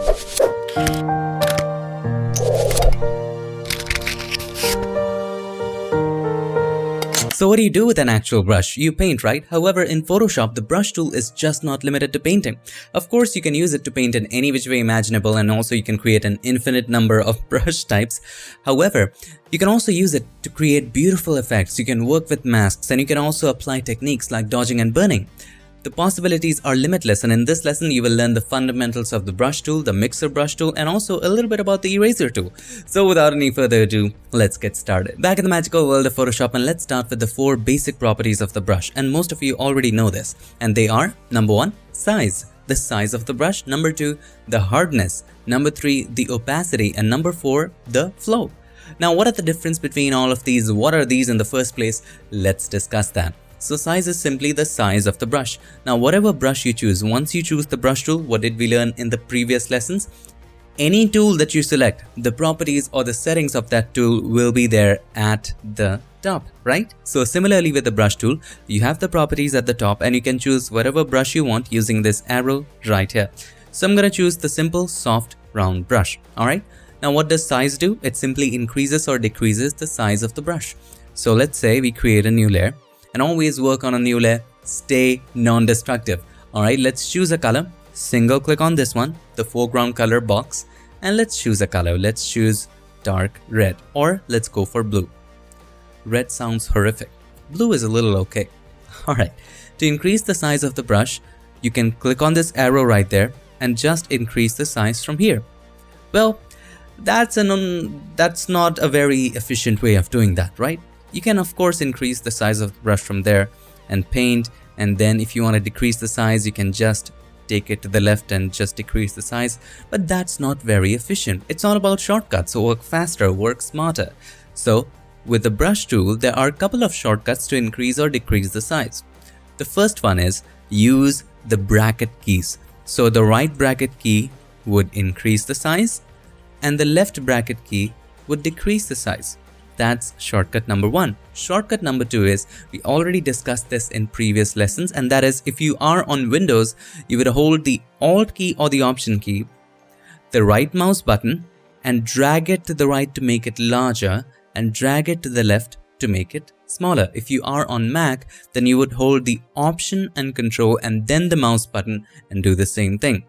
So what do you do with an actual brush? You paint, right? However, in Photoshop, the brush tool is just not limited to painting. Of course, you can use it to paint in any which way imaginable, and also you can create an infinite number of brush types. However, you can also use it to create beautiful effects. You can work with masks, and you can also apply techniques like dodging and burning. The possibilities are limitless, and in this lesson you will learn the fundamentals of the brush tool, the mixer brush tool, and also a little bit about the eraser tool. So without any further ado, let's get started. Back in the magical world of Photoshop, and let's start with the 4 basic properties of the brush, and most of you already know this, and they are: number 1, size, the size of the brush; number 2, the hardness; number 3, the opacity; and number 4, the flow. Now, what are the difference between all of these? What are these in the first place? Let's discuss that. So size is simply the size of the brush. Now whatever brush you choose, once you choose the brush tool, what did we learn in the previous lessons? Any tool that you select, the properties or the settings of that tool will be there at the top, right? So similarly with the brush tool, you have the properties at the top and you can choose whatever brush you want using this arrow right here. So I'm going to choose the simple soft round brush. Alright. Now what does size do? It simply increases or decreases the size of the brush. So let's say we create a new layer. And always work on a new layer, stay non-destructive. Alright, let's choose a color, single click on this one, the foreground color box, and let's choose a color. Let's choose dark red, or let's go for blue. Red sounds horrific. Blue is a little okay. Alright, to increase the size of the brush, you can click on this arrow right there and just increase the size from here. Well, that's not a very efficient way of doing that, right? You can of course increase the size of the brush from there and paint, and then if you want to decrease the size, you can just take it to the left and just decrease the size, but that's not very efficient. It's all about shortcuts, so work faster, work smarter. So with the brush tool, there are a couple of shortcuts to increase or decrease the size. The first one is use the bracket keys. So the right bracket key would increase the size and the left bracket key would decrease the size. That's shortcut number 1. Shortcut number 2 is, we already discussed this in previous lessons, and that is if you are on Windows, you would hold the Alt key or the Option key, the right mouse button, and drag it to the right to make it larger and drag it to the left to make it smaller. If you are on Mac, then you would hold the Option and Control and then the mouse button and do the same thing,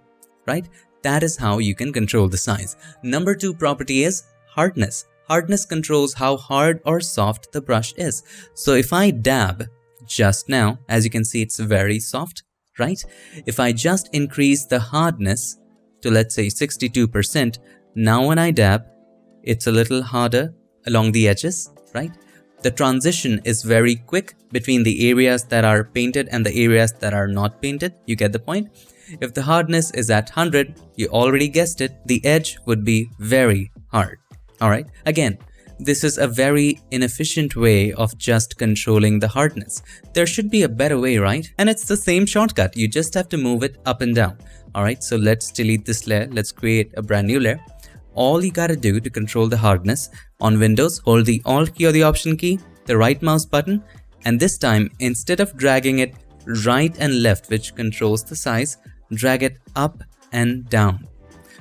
right? That is how you can control the size. Number 2 property is hardness. Hardness controls how hard or soft the brush is. So if I dab just now, as you can see, it's very soft, right? If I just increase the hardness to, let's say, 62%, now when I dab, it's a little harder along the edges, right? The transition is very quick between the areas that are painted and the areas that are not painted. You get the point? If the hardness is at 100, you already guessed it, the edge would be very hard. Alright, again, this is a very inefficient way of just controlling the hardness. There should be a better way, right? And it's the same shortcut, you just have to move it up and down. Alright, so let's delete this layer, let's create a brand new layer. All you gotta do to control the hardness, on Windows, hold the Alt key or the Option key, the right mouse button, and this time, instead of dragging it right and left, which controls the size, drag it up and down.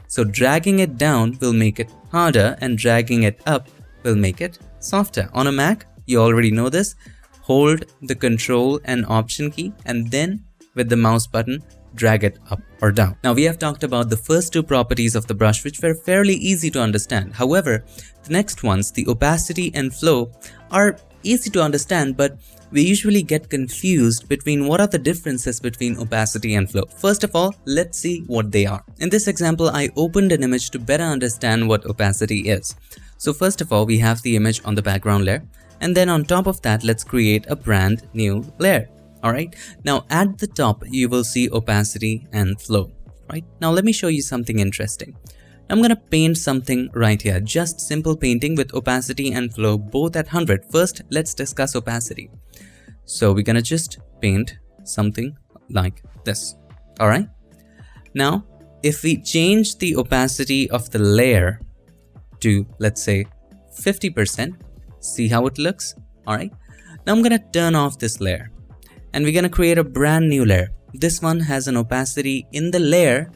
So dragging it down will make it harder and dragging it up will make it softer. On a Mac, you already know this, hold the Control and Option key and then with the mouse button, drag it up or down. Now we have talked about the first 2 properties of the brush, which were fairly easy to understand. However, the next ones, the opacity and flow, are easy to understand, but we usually get confused between what are the differences between opacity and flow. First of all, let's see what they are. In this example, I opened an image to better understand what opacity is. So first of all, we have the image on the background layer, and then on top of that, let's create a brand new layer. Alright, now at the top, you will see opacity and flow. Right, now let me show you something interesting. I'm gonna paint something right here, just simple painting with opacity and flow both at 100. First, let's discuss opacity. So we're gonna just paint something like this. Alright, now if we change the opacity of the layer to, let's say, 50%, see how it looks? Alright, now I'm gonna turn off this layer and we're gonna create a brand new layer. This one has an opacity in the layer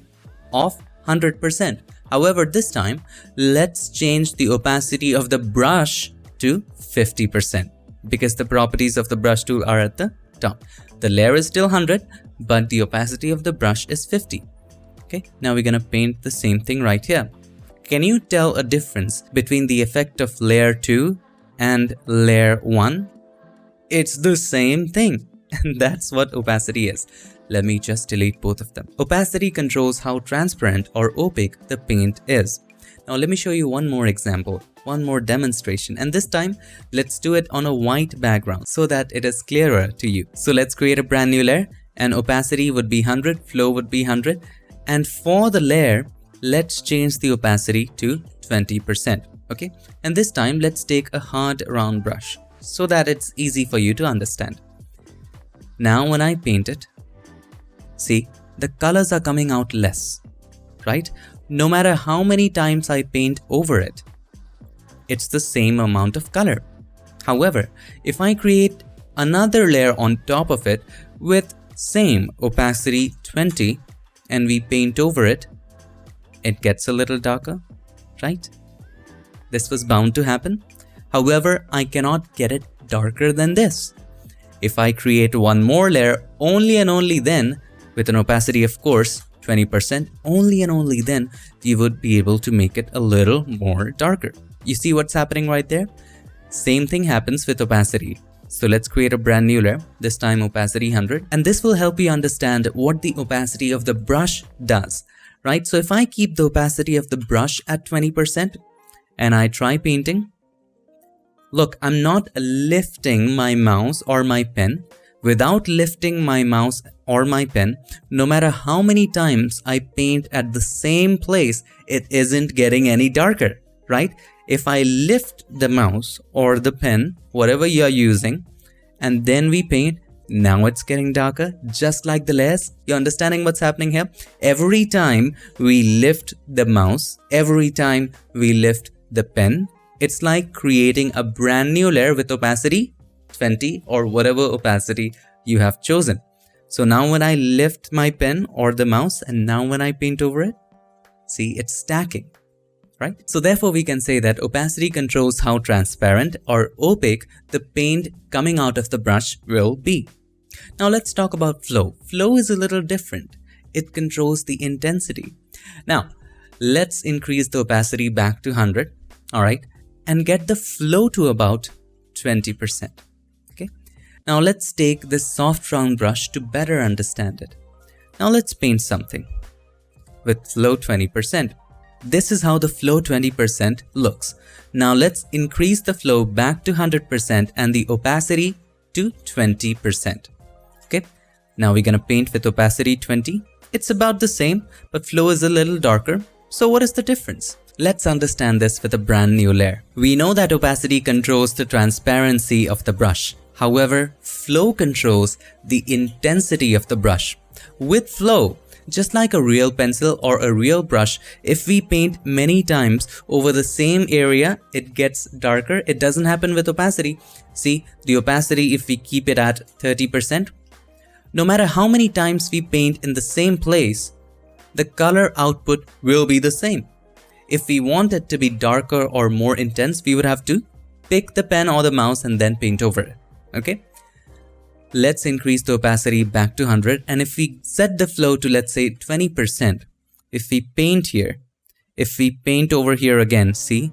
of 100%. However, this time, let's change the opacity of the brush to 50% because the properties of the brush tool are at the top. The layer is still 100, but the opacity of the brush is 50. Okay, now we're gonna paint the same thing right here. Can you tell a difference between the effect of layer 2 and layer 1? It's the same thing, and that's what opacity is. Let me just delete both of them. Opacity controls how transparent or opaque the paint is. Now let me show you one more example, one more demonstration, and this time let's do it on a white background so that it is clearer to you. So let's create a brand new layer, and opacity would be 100, flow would be 100, and for the layer, let's change the opacity to 20%. Okay, and this time let's take a hard round brush so that it's easy for you to understand. Now when I paint it, see, the colors are coming out less, right? No matter how many times I paint over it, it's the same amount of color. However, if I create another layer on top of it with same opacity 20 and we paint over it, it gets a little darker, right? This was bound to happen. However, I cannot get it darker than this. If I create one more layer, only and only then, with an opacity of course 20%, only and only then you would be able to make it a little more darker. You see what's happening right there? Same thing happens with opacity. So let's create a brand new layer, this time opacity 100, and this will help you understand what the opacity of the brush does, right? So if I keep the opacity of the brush at 20% and I try painting, look, I'm not lifting my mouse or my pen. Without lifting my mouse or my pen, no matter how many times I paint at the same place, it isn't getting any darker, right? If I lift the mouse or the pen, whatever you're using, and then we paint, now it's getting darker, just like the layers. You're understanding what's happening here? Every time we lift the mouse, every time we lift the pen, it's like creating a brand new layer with opacity 20 or whatever opacity you have chosen. So now when I lift my pen or the mouse and now when I paint over it, see, it's stacking, right? So therefore we can say that opacity controls how transparent or opaque the paint coming out of the brush will be. Now let's talk about flow. Flow is a little different. It controls the intensity. Now let's increase the opacity back to 100, all right, and get the flow to about 20%. Okay. Now let's take this soft round brush to better understand it. Now let's paint something with flow 20%. This is how the flow 20% looks. Now let's increase the flow back to 100% and the opacity to 20%. Okay. Now we're gonna paint with opacity 20. It's about the same, but flow is a little darker. So what is the difference? Let's understand this with a brand new layer. We know that opacity controls the transparency of the brush. However, flow controls the intensity of the brush. With flow, just like a real pencil or a real brush, if we paint many times over the same area, it gets darker. It doesn't happen with opacity. See, the opacity, if we keep it at 30%, no matter how many times we paint in the same place, the color output will be the same. If we want it to be darker or more intense, we would have to pick the pen or the mouse and then paint over it. Okay. Let's increase the opacity back to 100. And if we set the flow to, let's say 20%, if we paint here, if we paint over here again, see,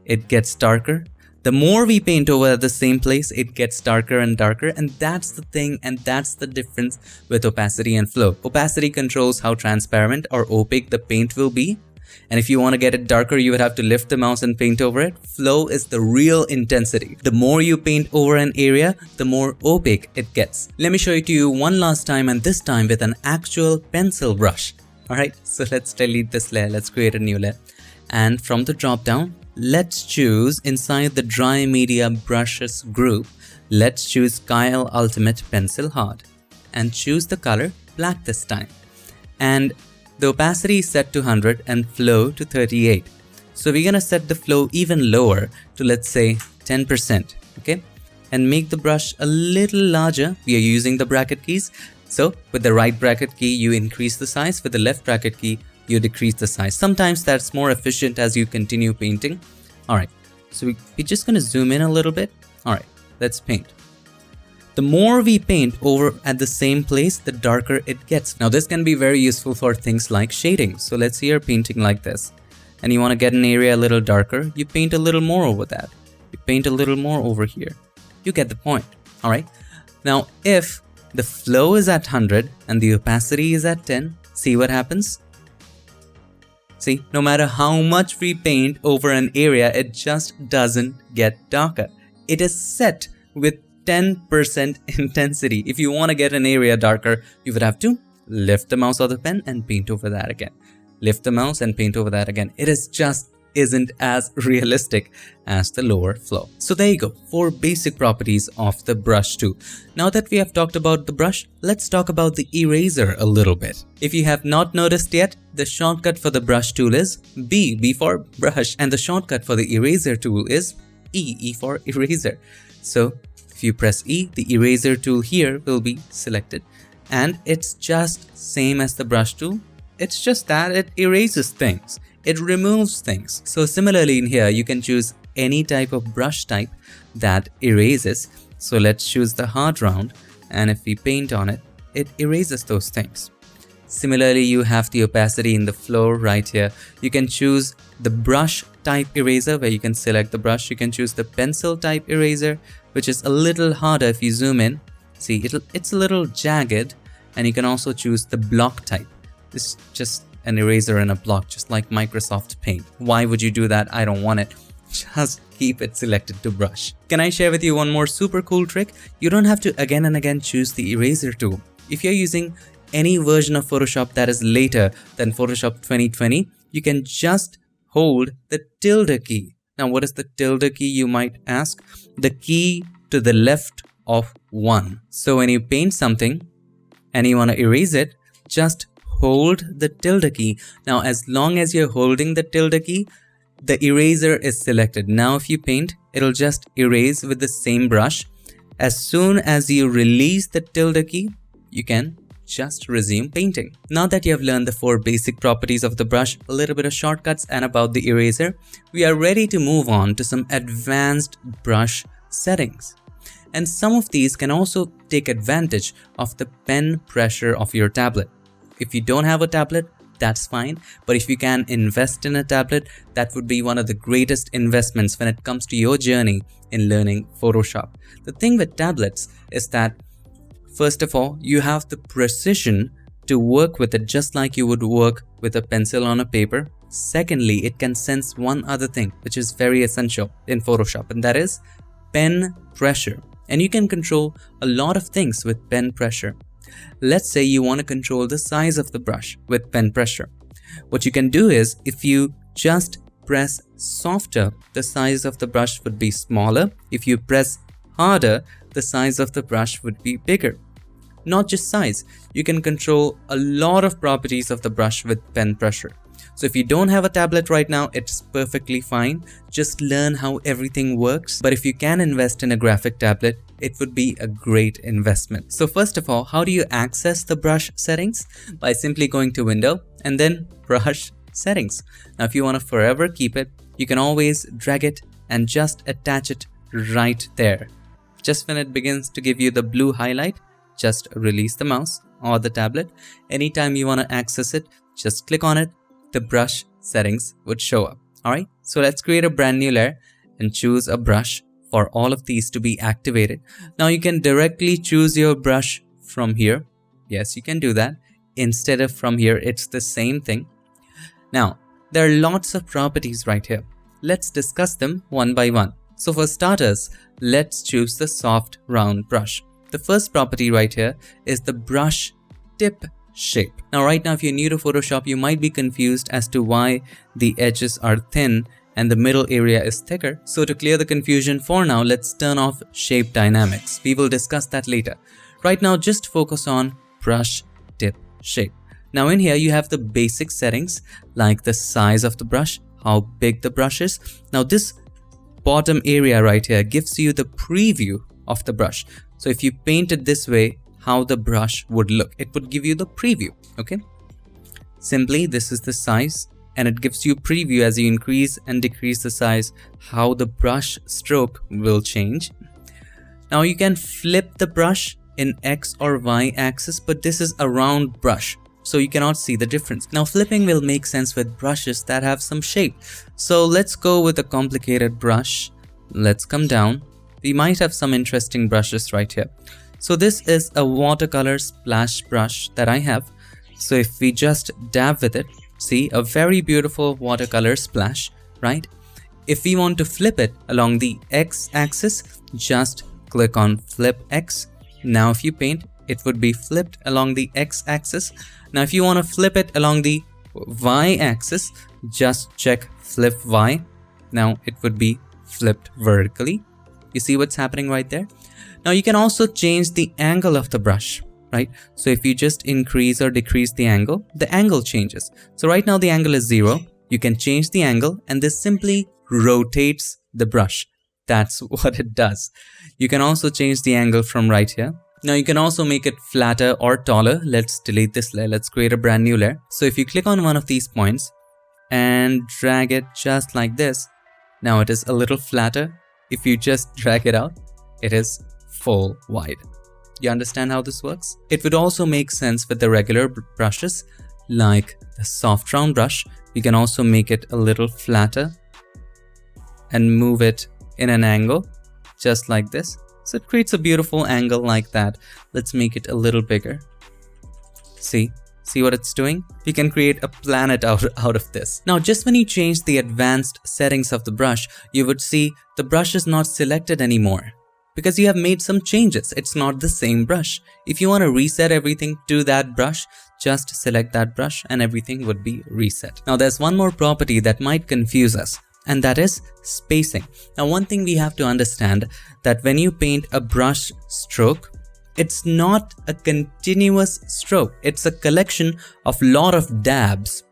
it gets darker. The more we paint over at the same place, it gets darker and darker. And that's the thing. And that's the difference with opacity and flow. Opacity controls how transparent or opaque the paint will be. And if you want to get it darker, you would have to lift the mouse and paint over it. Flow is the real intensity. The more you paint over an area, the more opaque it gets. Let me show it to you one last time, and this time with an actual pencil brush. Alright, so let's delete this layer. Let's create a new layer. And from the drop down, let's choose inside the dry media brushes group, let's choose Kyle Ultimate Pencil Hard and choose the color black this time. And the opacity is set to 100 and flow to 38. So we're gonna set the flow even lower to, let's say, 10%, okay? And make the brush a little larger. We are using the bracket keys. So with the right bracket key, you increase the size. With the left bracket key, you decrease the size. Sometimes that's more efficient as you continue painting. Alright, so we're just going to zoom in a little bit. Alright, let's paint. The more we paint over at the same place, the darker it gets. Now this can be very useful for things like shading. So let's say you're painting like this and you want to get an area a little darker, you paint a little more over that. You paint a little more over here. You get the point. Alright. Now if the flow is at 100 and the opacity is at 10, see what happens? See, no matter how much we paint over an area, it just doesn't get darker. It is set with 10% intensity. If you want to get an area darker, you would have to lift the mouse or the pen and paint over that again. Lift the mouse and paint over that again. It is just isn't as realistic as the lower flow. So there you go, 4 basic properties of the brush tool. Now that we have talked about the brush, let's talk about the eraser a little bit. If you have not noticed yet, the shortcut for the brush tool is B for brush, and the shortcut for the eraser tool is E for eraser. So if you press E, the eraser tool here will be selected, and it's just same as the brush tool. It's just that it erases things. It removes things. So similarly in here, you can choose any type of brush type that erases. So let's choose the hard round, and if we paint on it, it erases those things. Similarly, you have the opacity in the flow right here. You can choose the brush type eraser where you can select the brush. You can choose the pencil type eraser, which is a little harder if you zoom in. See, it's a little jagged, and you can also choose the block type. This is just an eraser and a block, just like Microsoft Paint. Why would you do that? I don't want it. Just keep it selected to brush. Can I share with you one more super cool trick? You don't have to again and again choose the eraser tool. If you're using any version of Photoshop that is later than Photoshop 2020, you can just hold the tilde key. Now, what is the tilde key, you might ask? The key to the left of 1. So when you paint something and you want to erase it, just hold the tilde key. Now, as long as you're holding the tilde key, the eraser is selected. Now, if you paint, it'll just erase with the same brush. As soon as you release the tilde key, you can just resume painting. Now that you have learned the 4 basic properties of the brush, a little bit of shortcuts, and about the eraser, we are ready to move on to some advanced brush settings. And some of these can also take advantage of the pen pressure of your tablet. If you don't have a tablet, that's fine. But if you can invest in a tablet, that would be one of the greatest investments when it comes to your journey in learning Photoshop. The thing with tablets is that, first of all, you have the precision to work with it just like you would work with a pencil on a paper. Secondly, it can sense one other thing, which is very essential in Photoshop, and that is pen pressure. And you can control a lot of things with pen pressure. Let's say you want to control the size of the brush with pen pressure. What you can do is, if you just press softer, the size of the brush would be smaller. If you press harder, the size of the brush would be bigger. Not just size, you can control a lot of properties of the brush with pen pressure. So if you don't have a tablet right now, it's perfectly fine. Just learn how everything works. But if you can invest in a graphic tablet, it would be a great investment. So first of all, how do you access the brush settings? By simply going to Window and then Brush Settings. Now, if you want to forever keep it, you can always drag it and just attach it right there. Just when it begins to give you the blue highlight, just release the mouse or the tablet. Anytime you want to access it, just click on it. The brush settings would show up. Alright, so let's create a brand new layer and choose a brush for all of these to be activated. Now you can directly choose your brush from here. Yes, you can do that. Instead of from here, it's the same thing. Now, there are lots of properties right here. Let's discuss them one by one. So for starters, let's choose the soft round brush. The first property right here is the brush tip shape. Now right now, if you're new to Photoshop, you might be confused as to why the edges are thin and the middle area is thicker. So to clear the confusion for now, let's turn off shape dynamics. We will discuss that later. Right now, just focus on brush tip shape. Now in here, you have the basic settings like the size of the brush, how big the brush is. Now this bottom area right here gives you the preview of the brush. So if you paint it this way, how the brush would look, it would give you the preview. Okay, Simply, this is the size, and it gives you preview as you increase and decrease the size, how the brush stroke will change. Now you can flip the brush in X or Y axis, but this is a round brush, so you cannot see the difference. Now flipping will make sense with brushes that have some shape. So let's go with a complicated brush. Let's come down. We might have some interesting brushes right here. So this is a watercolor splash brush that I have. So if we just dab with it, see a very beautiful watercolor splash, right? If we want to flip it along the X axis, just click on flip X. Now if you paint, it would be flipped along the X axis. Now if you want to flip it along the Y axis, just check flip Y. Now it would be flipped vertically. You see what's happening right there? Now you can also change the angle of the brush, right? So if you just increase or decrease the angle changes. So right now the angle is 0. You can change the angle, and this simply rotates the brush. That's what it does. You can also change the angle from right here. Now you can also make it flatter or taller. Let's delete this layer. Let's create a brand new layer. So if you click on one of these points and drag it just like this, now it is a little flatter. If you just drag it out, it is full wide. You understand how this works? It would also make sense with the regular brushes, like the soft round brush. You can also make it a little flatter and move it in an angle, just like this. So it creates a beautiful angle like that. Let's make it a little bigger. See what it's doing? You can create a planet out of this. Now, just when you change the advanced settings of the brush, you would see the brush is not selected anymore because you have made some changes. It's not the same brush. If you want to reset everything to that brush, just select that brush and everything would be reset. Now, there's one more property that might confuse us, and that is spacing. Now, one thing we have to understand that when you paint a brush stroke, it's not a continuous stroke. It's a collection of lot of dabs.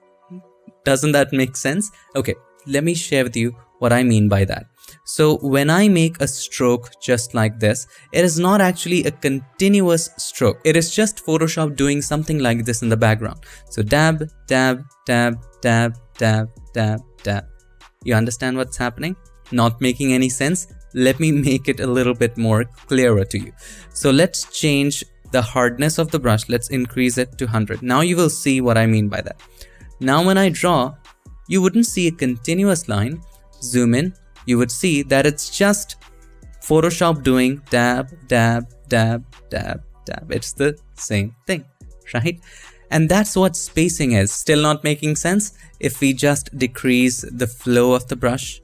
Doesn't that make sense? Okay, let me share with you what I mean by that. So when I make a stroke just like this, it is not actually a continuous stroke. It is just Photoshop doing something like this in the background. So dab, dab, dab, dab, dab, dab, dab. You understand what's happening? Not making any sense? Let me make it a little bit more clearer to you. So let's change the hardness of the brush. Let's increase it to 100. Now you will see what I mean by that. Now when I draw, you wouldn't see a continuous line. Zoom in, you would see that it's just Photoshop doing dab, dab, dab, dab, dab. It's the same thing, right? And that's what spacing is. Still not making sense? If we just decrease the flow of the brush.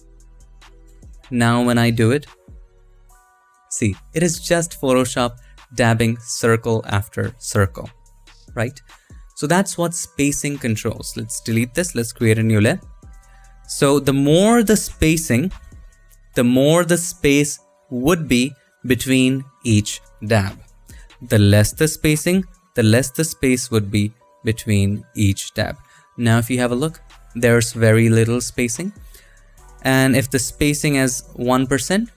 Now when I do it, see, it is just Photoshop dabbing circle after circle, right? So that's what spacing controls. Let's delete this. Let's create a new layer. So the more the spacing, the more the space would be between each dab. The less the spacing, the less the space would be between each dab. Now if you have a look, there's very little spacing. And if the spacing is 1%,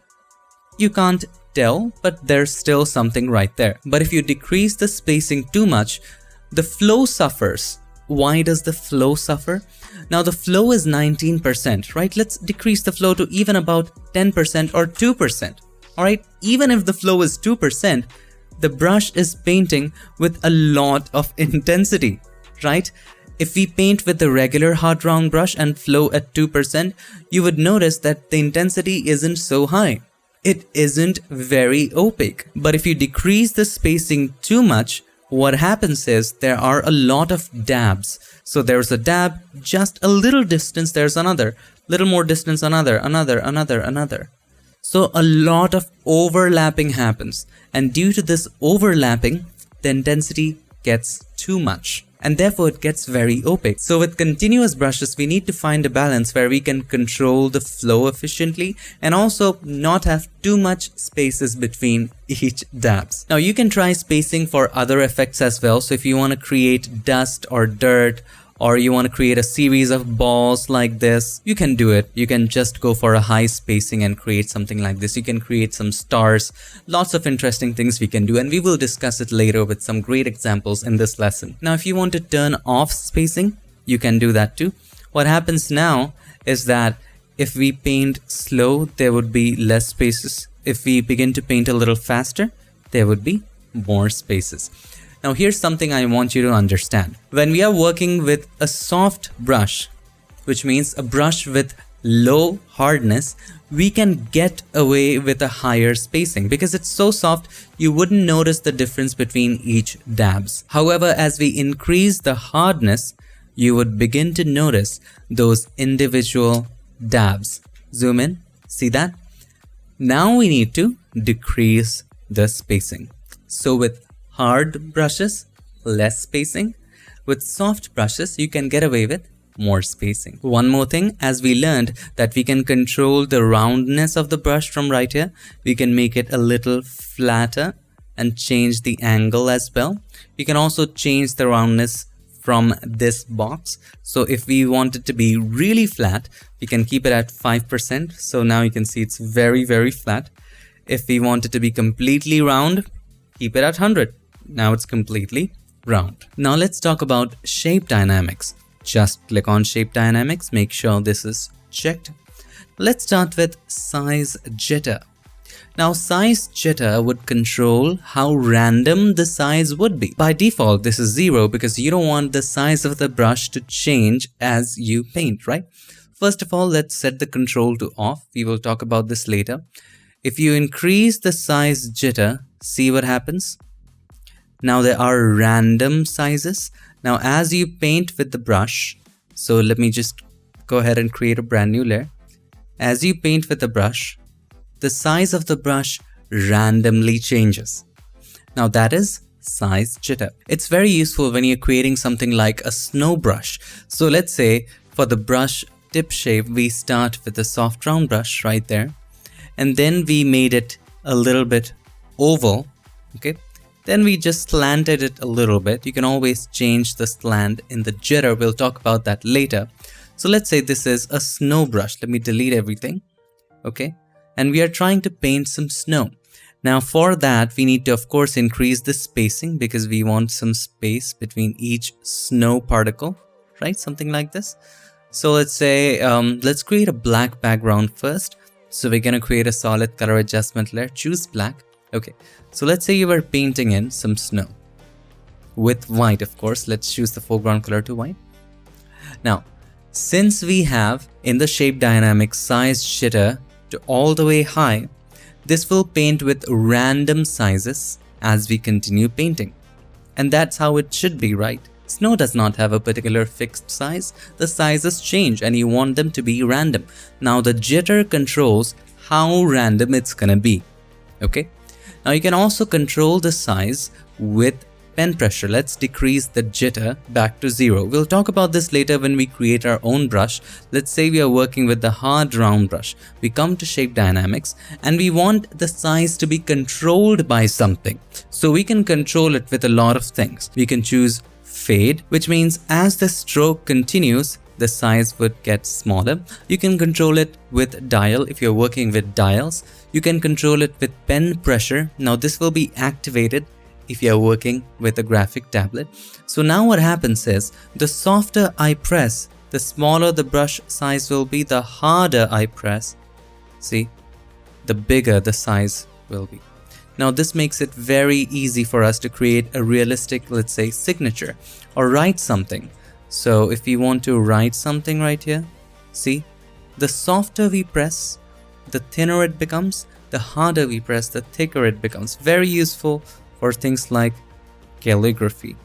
you can't tell, but there's still something right there. But if you decrease the spacing too much, the flow suffers. Why does the flow suffer? Now the flow is 19%, right? Let's decrease the flow to even about 10% or 2%. All right, even if the flow is 2%, the brush is painting with a lot of intensity, right? If we paint with the regular hard round brush and flow at 2%, you would notice that the intensity isn't so high. It isn't very opaque. But if you decrease the spacing too much, what happens is there are a lot of dabs. So there's a dab, just a little distance, there's another, little more distance, another. So a lot of overlapping happens. And due to this overlapping, the intensity gets too much. And therefore it gets very opaque. So with continuous brushes, we need to find a balance where we can control the flow efficiently and also not have too much spaces between each dabs. Now you can try spacing for other effects as well. So if you want to create dust or dirt, or you want to create a series of balls like this, you can do it. You can just go for a high spacing and create something like this. You can create some stars, lots of interesting things we can do, and we will discuss it later with some great examples in this lesson. Now, if you want to turn off spacing, you can do that too. What happens now is that if we paint slow, there would be less spaces. If we begin to paint a little faster, there would be more spaces. Now here's something I want you to understand. When we are working with a soft brush, which means a brush with low hardness, we can get away with a higher spacing because it's so soft you wouldn't notice the difference between each dabs. However, as we increase the hardness, you would begin to notice those individual dabs. Zoom in, see that? Now we need to decrease the spacing. So with hard brushes, less spacing. With soft brushes, you can get away with more spacing. One more thing, as we learned that we can control the roundness of the brush from right here, we can make it a little flatter and change the angle as well. We can also change the roundness from this box. So if we want it to be really flat, we can keep it at 5%. So now you can see it's very, very flat. If we want it to be completely round, keep it at 100. Now it's completely round. Now let's talk about shape dynamics. Just click on shape dynamics, make sure this is checked. Let's start with size jitter. Now size jitter would control how random the size would be. By default, this is 0 because you don't want the size of the brush to change as you paint, right? First of all, let's set the control to off. We will talk about this later. If you increase the size jitter, see what happens? Now there are random sizes. Now as you paint with the brush, so let me just go ahead and create a brand new layer. As you paint with the brush, the size of the brush randomly changes. Now that is size jitter. It's very useful when you're creating something like a snow brush. So let's say for the brush tip shape, we start with a soft round brush right there. And then we made it a little bit oval, okay? Then we just slanted it a little bit. You can always change the slant in the jitter. We'll talk about that later. So let's say this is a snow brush. Let me delete everything, okay? And we are trying to paint some snow. Now for that, we need to of course increase the spacing because we want some space between each snow particle, right? Something like this. So let's say, let's create a black background first. So we're gonna create a solid color adjustment layer, choose black. Okay, so let's say you were painting in some snow with white, of course. Let's choose the foreground color to white. Now, since we have in the shape dynamic size jitter to all the way high, this will paint with random sizes as we continue painting. And that's how it should be, right? Snow does not have a particular fixed size. The sizes change and you want them to be random. Now the jitter controls how random it's gonna be, okay? Now you can also control the size with pen pressure. Let's decrease the jitter back to 0. We'll talk about this later when we create our own brush. Let's say we are working with the hard round brush. We come to shape dynamics and we want the size to be controlled by something. So we can control it with a lot of things. We can choose fade, which means as the stroke continues, the size would get smaller. You can control it with dial if you're working with dials. You can control it with pen pressure. Now this will be activated if you're working with a graphic tablet. So now what happens is the softer I press, the smaller the brush size will be. The harder I press, see, the bigger the size will be. Now this makes it very easy for us to create a realistic, let's say, signature or write something. So if we want to write something right here, see, the softer we press, the thinner it becomes. The harder we press, the thicker it becomes. Very useful for things like calligraphy,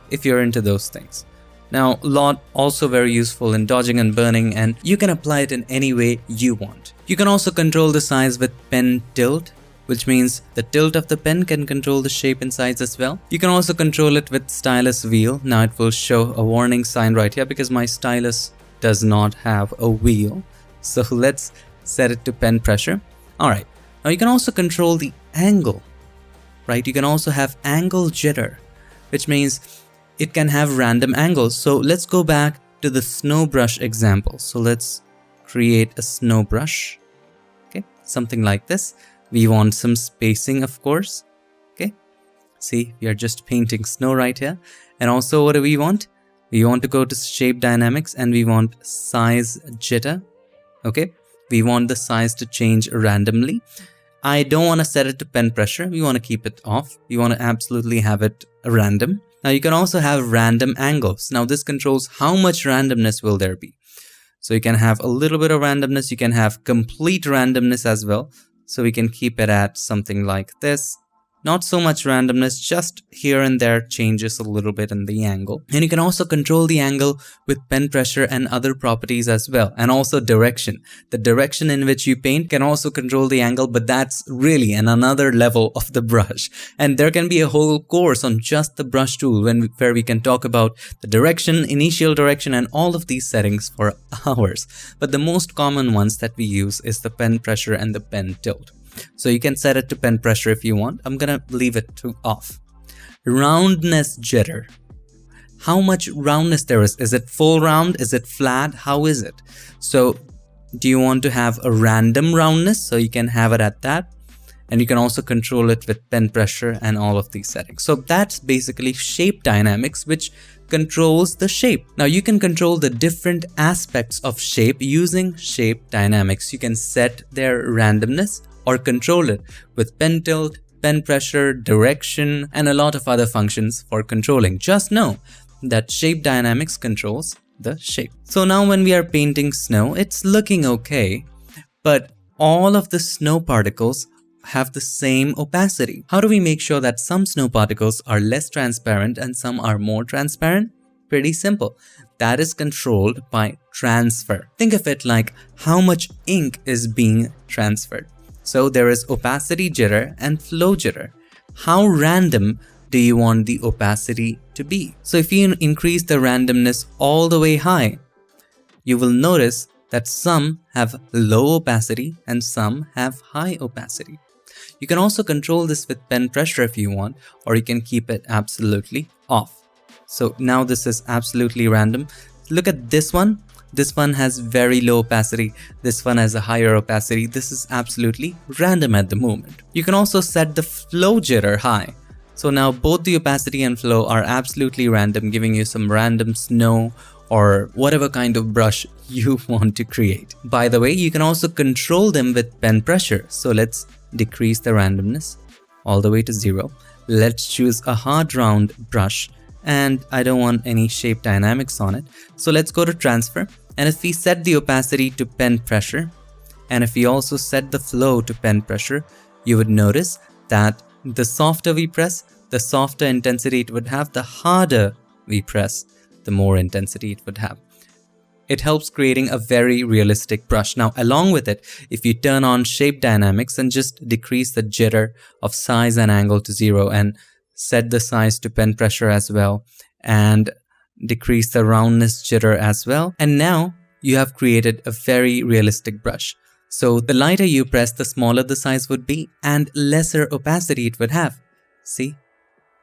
if you're into those things. Now, lot also very useful in dodging and burning, and you can apply it in any way you want. You can also control the size with pen tilt, which means the tilt of the pen can control the shape and size as well. You can also control it with stylus wheel. Now it will show a warning sign right here because my stylus does not have a wheel. So let's set it to pen pressure. All right, now you can also control the angle, right? You can also have angle jitter, which means it can have random angles. So let's go back to the snow brush example. So let's create a snow brush, okay? Something like this. We want some spacing, of course, okay? See, we are just painting snow right here. And also what do we want? We want to go to shape dynamics and we want size jitter. Okay, we want the size to change randomly. I don't want to set it to pen pressure. We want to keep it off. We want to absolutely have it random. Now you can also have random angles. Now this controls how much randomness will there be. So you can have a little bit of randomness. You can have complete randomness as well. So we can keep it at something like this. Not so much randomness, just here and there changes a little bit in the angle. And you can also control the angle with pen pressure and other properties as well. And also direction. The direction in which you paint can also control the angle, but that's really another level of the brush. And there can be a whole course on just the brush tool where we can talk about the direction, initial direction, and all of these settings for hours. But the most common ones that we use is the pen pressure and the pen tilt. So you can set it to pen pressure if you want. I'm gonna leave it to off. Roundness jitter. How much roundness there is? Is it full round? Is it flat? How is it? So do you want to have a random roundness? So you can have it at that. And you can also control it with pen pressure and all of these settings. So that's basically shape dynamics, which controls the shape. Now you can control the different aspects of shape using shape dynamics. You can set their randomness or control it with pen tilt, pen pressure, direction, and a lot of other functions for controlling. Just know that shape dynamics controls the shape. So now when we are painting snow, it's looking okay, but all of the snow particles have the same opacity. How do we make sure that some snow particles are less transparent and some are more transparent? Pretty simple. That is controlled by transfer. Think of it like how much ink is being transferred. So there is opacity jitter and flow jitter. How random do you want the opacity to be? So if you increase the randomness all the way high, you will notice that some have low opacity and some have high opacity. You can also control this with pen pressure if you want, or you can keep it absolutely off. So now this is absolutely random. Look at this one. This one has very low opacity. This one has a higher opacity. This is absolutely random at the moment. You can also set the flow jitter high. So now both the opacity and flow are absolutely random, giving you some random snow or whatever kind of brush you want to create. By the way, you can also control them with pen pressure. So let's decrease the randomness all the way to 0. Let's choose a hard round brush, and I don't want any shape dynamics on it. So let's go to transfer. And if we set the opacity to pen pressure, and if we also set the flow to pen pressure, you would notice that the softer we press, the softer intensity it would have. The harder we press, the more intensity it would have. It helps creating a very realistic brush. Now, along with it, if you turn on shape dynamics and just decrease the jitter of size and angle to 0 and set the size to pen pressure as well, and decrease the roundness jitter as well. And now you have created a very realistic brush. So the lighter you press, the smaller the size would be and lesser opacity it would have. See?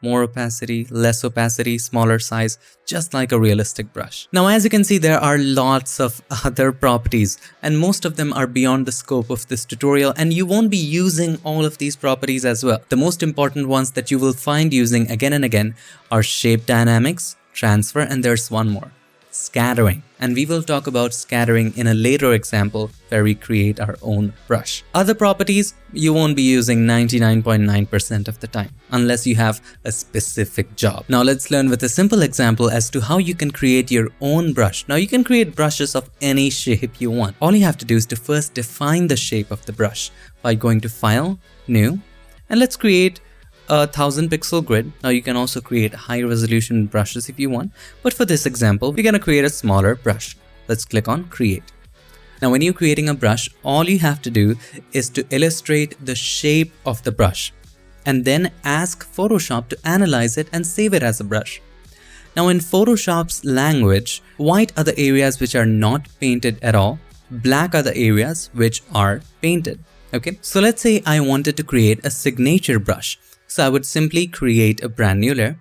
More opacity, less opacity, smaller size, just like a realistic brush. Now, as you can see, there are lots of other properties and most of them are beyond the scope of this tutorial, and you won't be using all of these properties as well. The most important ones that you will find using again and again are shape dynamics, transfer, and there's one more, scattering. And we will talk about scattering in a later example where we create our own brush. Other properties you won't be using 99.9% of the time unless you have a specific job. Now let's learn with a simple example as to how you can create your own brush. Now you can create brushes of any shape you want. All you have to do is to first define the shape of the brush by going to File, New, and let's create a 1000 pixel grid. Now you can also create high resolution brushes if you want, but for this example, we're going to create a smaller brush. Let's click on Create. Now when you're creating a brush, all you have to do is to illustrate the shape of the brush and then ask Photoshop to analyze it and save it as a brush. Now in Photoshop's language, white are the areas which are not painted at all, black are the areas which are painted. Okay, so let's say I wanted to create a signature brush. So I would simply create a brand new layer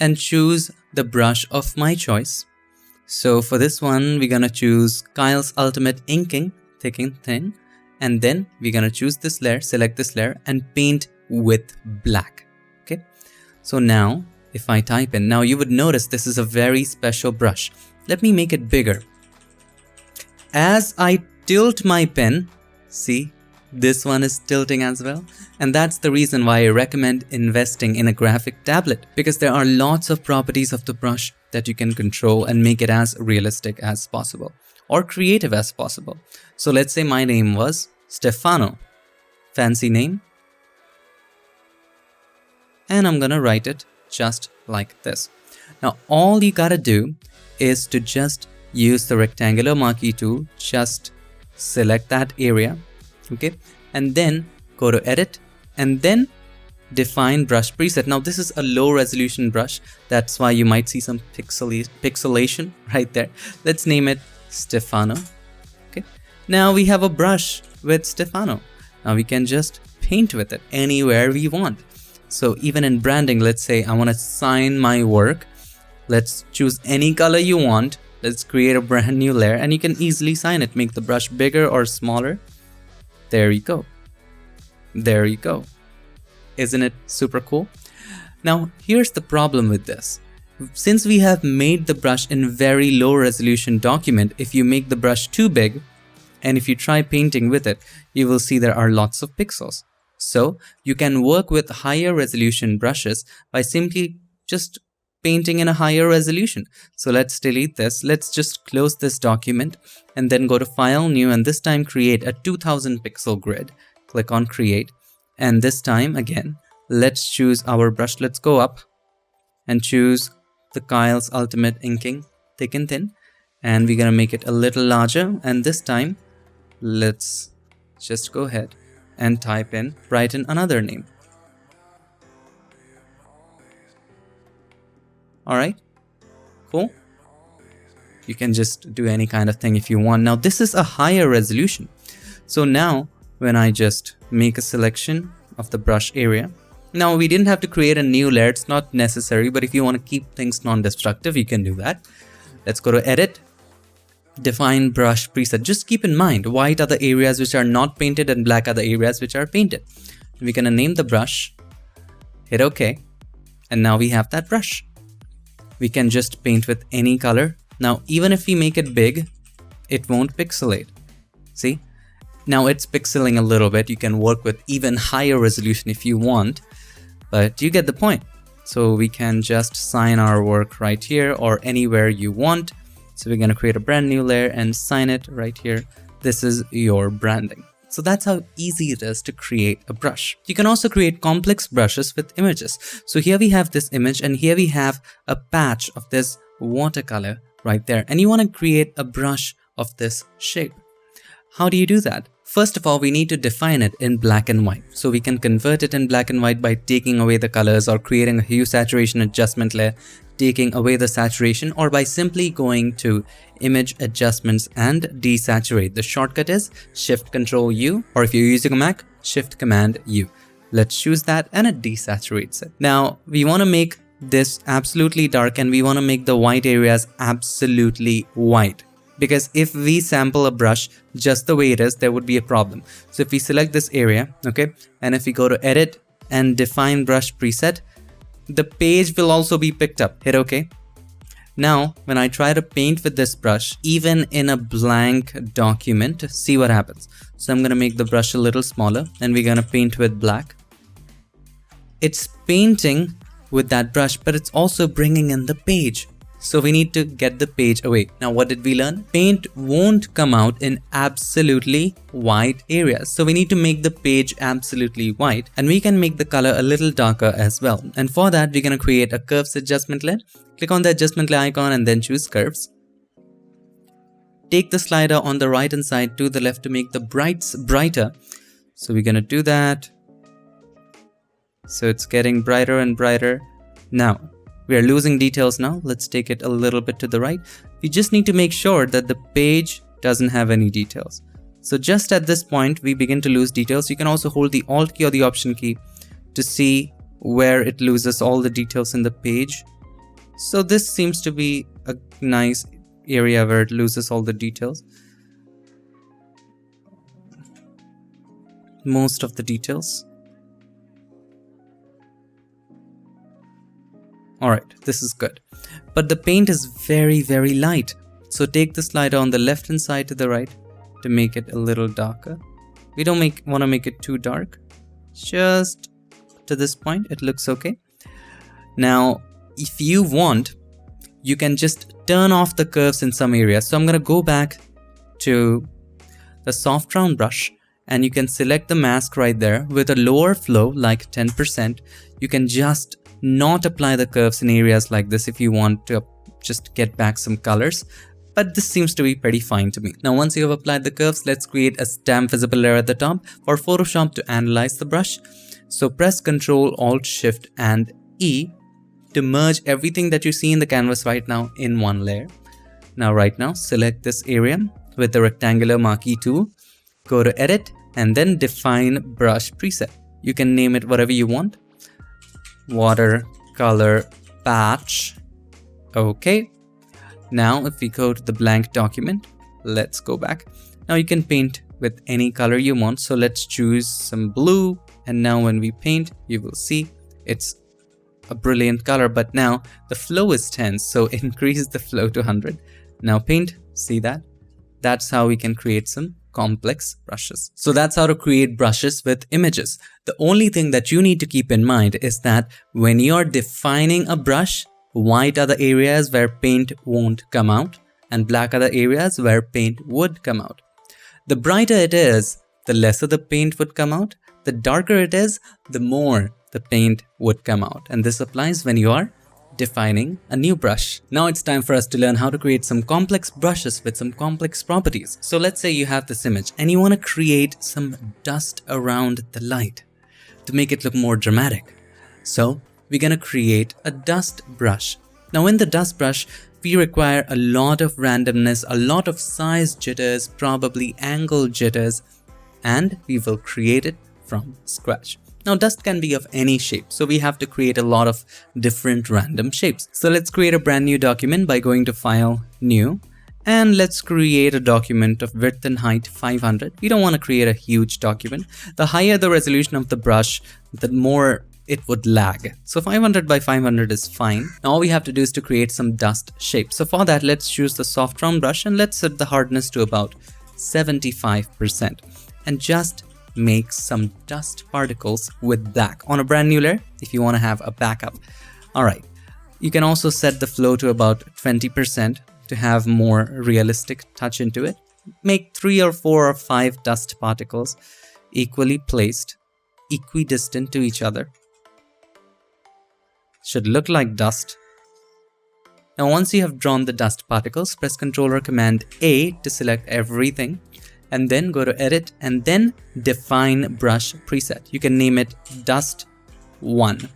and choose the brush of my choice. So for this one, we're going to choose Kyle's Ultimate Inking, Thick and Thin. And then we're going to choose this layer, select this layer and paint with black. Okay. So now if I type in. Now you would notice this is a very special brush. Let me make it bigger. As I tilt my pen, see, this one is tilting as well. And that's the reason why I recommend investing in a graphic tablet, because there are lots of properties of the brush that you can control and make it as realistic as possible or creative as possible. So let's say my name was Stefano, fancy name. And I'm gonna write it just like this. Now all you gotta do is to just use the rectangular marquee tool, just select that area, okay, and then go to edit and then define brush preset. Now this is a low resolution brush, that's why you might see some pixelation right there. Let's name it Stefano. Okay, now we have a brush with Stefano. Now we can just paint with it anywhere we want. So even in branding, let's say I want to sign my work. Let's choose any color you want. Let's create a brand new layer and you can easily sign it. Make the brush bigger or smaller. There you go. There you go. Isn't it super cool? Now here's the problem with this. Since we have made the brush in very low resolution document, if you make the brush too big and if you try painting with it, you will see there are lots of pixels. So you can work with higher resolution brushes by simply just painting in a higher resolution. So let's delete this. Let's just close this document and then go to File, New, and this time create a 2000 pixel grid. Click on Create. And this time again, let's choose our brush. Let's go up and choose the Kyle's Ultimate Inking Thick and Thin. And we're gonna make it a little larger. And this time, let's just go ahead and type in, write in another name. Alright, cool. You can just do any kind of thing if you want. Now this is a higher resolution. So now when I just make a selection of the brush area, now we didn't have to create a new layer, it's not necessary, but if you want to keep things non-destructive, you can do that. Let's go to Edit, Define Brush Preset. Just keep in mind, white are the areas which are not painted and black are the areas which are painted. We're gonna name the brush, hit OK, and now we have that brush. We can just paint with any color. Now even if we make it big, it won't pixelate. See? Now it's pixeling a little bit. You can work with even higher resolution if you want, but you get the point. So we can just sign our work right here or anywhere you want. So we're going to create a brand new layer and sign it right here. This is your branding. So that's how easy it is to create a brush. You can also create complex brushes with images. So here we have this image and here we have a patch of this watercolor right there. And you want to create a brush of this shape. How do you do that? First of all, we need to define it in black and white. So we can convert it in black and white by taking away the colors or creating a hue saturation adjustment layer, taking away the saturation, or by simply going to image adjustments and desaturate. The shortcut is Shift Control U, or if you're using a Mac, Shift Command U. Let's choose that and it desaturates it. Now we want to make this absolutely dark and we want to make the white areas absolutely white. Because if we sample a brush just the way it is, there would be a problem. So if we select this area, okay, and if we go to Edit and Define Brush Preset, the page will also be picked up. Hit OK. Now, when I try to paint with this brush, even in a blank document, see what happens. So I'm going to make the brush a little smaller and we're going to paint with black. It's painting with that brush, but it's also bringing in the page. So we need to get the page away. Now what did we learn? Paint won't come out in absolutely white areas. So we need to make the page absolutely white, and we can make the color a little darker as well. And for that, we're going to create a curves adjustment layer. Click on the adjustment layer icon and then choose curves. Take the slider on the right hand side to the left to make the brights brighter. So we're going to do that. So it's getting brighter and brighter. Now, we are losing details now. Let's take it a little bit to the right. We just need to make sure that the page doesn't have any details. So just at this point, we begin to lose details. You can also hold the Alt key or the Option key to see where it loses all the details in the page. So this seems to be a nice area where it loses all the details. Most of the details. Alright, this is good. But the paint is very, very light. So take the slider on the left hand side to the right to make it a little darker. We don't want to make it too dark. Just to this point, it looks okay. Now, if you want, you can just turn off the curves in some areas. So I'm going to go back to the soft round brush, and you can select the mask right there with a lower flow like 10%. You can just not apply the curves in areas like this if you want to just get back some colors. But this seems to be pretty fine to me. Now once you have applied the curves, let's create a stamp visible layer at the top for Photoshop to analyze the brush. So press Ctrl Alt Shift and E to merge everything that you see in the canvas right now in one layer. Now right now select this area with the rectangular marquee tool, go to Edit and then define brush preset. You can name it whatever you want. Watercolor patch. Okay. Now if we go to the blank document, let's go back. Now you can paint with any color you want. So let's choose some blue. And now when we paint, you will see it's a brilliant color, but now the flow is 10. So increase the flow to 100. Now paint, see that? That's how we can create some complex brushes. So that's how to create brushes with images. The only thing that you need to keep in mind is that when you're defining a brush, white are the areas where paint won't come out and black are the areas where paint would come out. The brighter it is, the lesser the paint would come out. The darker it is, the more the paint would come out. And this applies when you are defining a new brush. Now it's time for us to learn how to create some complex brushes with some complex properties. So let's say you have this image and you want to create some dust around the light to make it look more dramatic. So we're going to create a dust brush. Now in the dust brush, we require a lot of randomness, a lot of size jitters, probably angle jitters, and we will create it from scratch. Now dust can be of any shape, so we have to create a lot of different random shapes. So let's create a brand new document by going to File, New, and let's create a document of width and height 500. We don't want to create a huge document. The higher the resolution of the brush, the more it would lag. So 500 by 500 is fine. Now all we have to do is to create some dust shape. So for that, let's choose the soft round brush and let's set the hardness to about 75% and just make some dust particles with black on a brand new layer if you want to have a backup. Alright, you can also set the flow to about 20% to have more realistic touch into it. Make 3 or 4 or 5 dust particles equally placed, equidistant to each other. Should look like dust. Now once you have drawn the dust particles, press Ctrl or Command A to select everything. And then go to Edit and then define brush preset. You can name it Dust 1.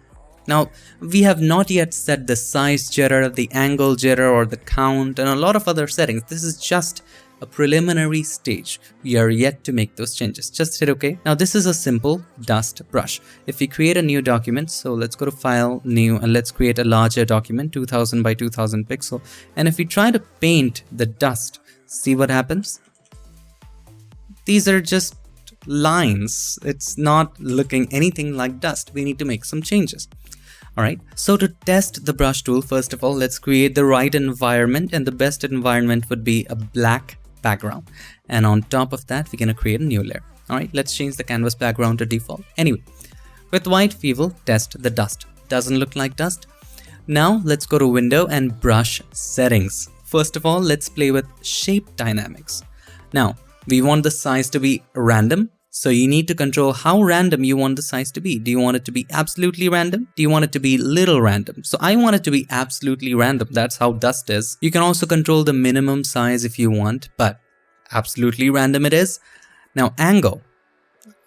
Now, we have not yet set the size jitter, the angle jitter, or the count, and a lot of other settings. This is just a preliminary stage. We are yet to make those changes. Just hit OK. Now, this is a simple dust brush. If we create a new document, so let's go to File, New, and let's create a larger document, 2000 by 2000 pixel. And if we try to paint the dust, see what happens? These are just lines. It's not looking anything like dust. We need to make some changes. Alright, so to test the brush tool, first of all, let's create the right environment, and the best environment would be a black background. And on top of that, we're going to create a new layer. Alright, let's change the canvas background to default. Anyway, with white, we will test the dust. Doesn't look like dust. Now let's go to Window and Brush Settings. First of all, let's play with Shape Dynamics. Now, we want the size to be random. So you need to control how random you want the size to be. Do you want it to be absolutely random? Do you want it to be little random? So I want it to be absolutely random. That's how dust is. You can also control the minimum size if you want, but absolutely random it is. Now angle.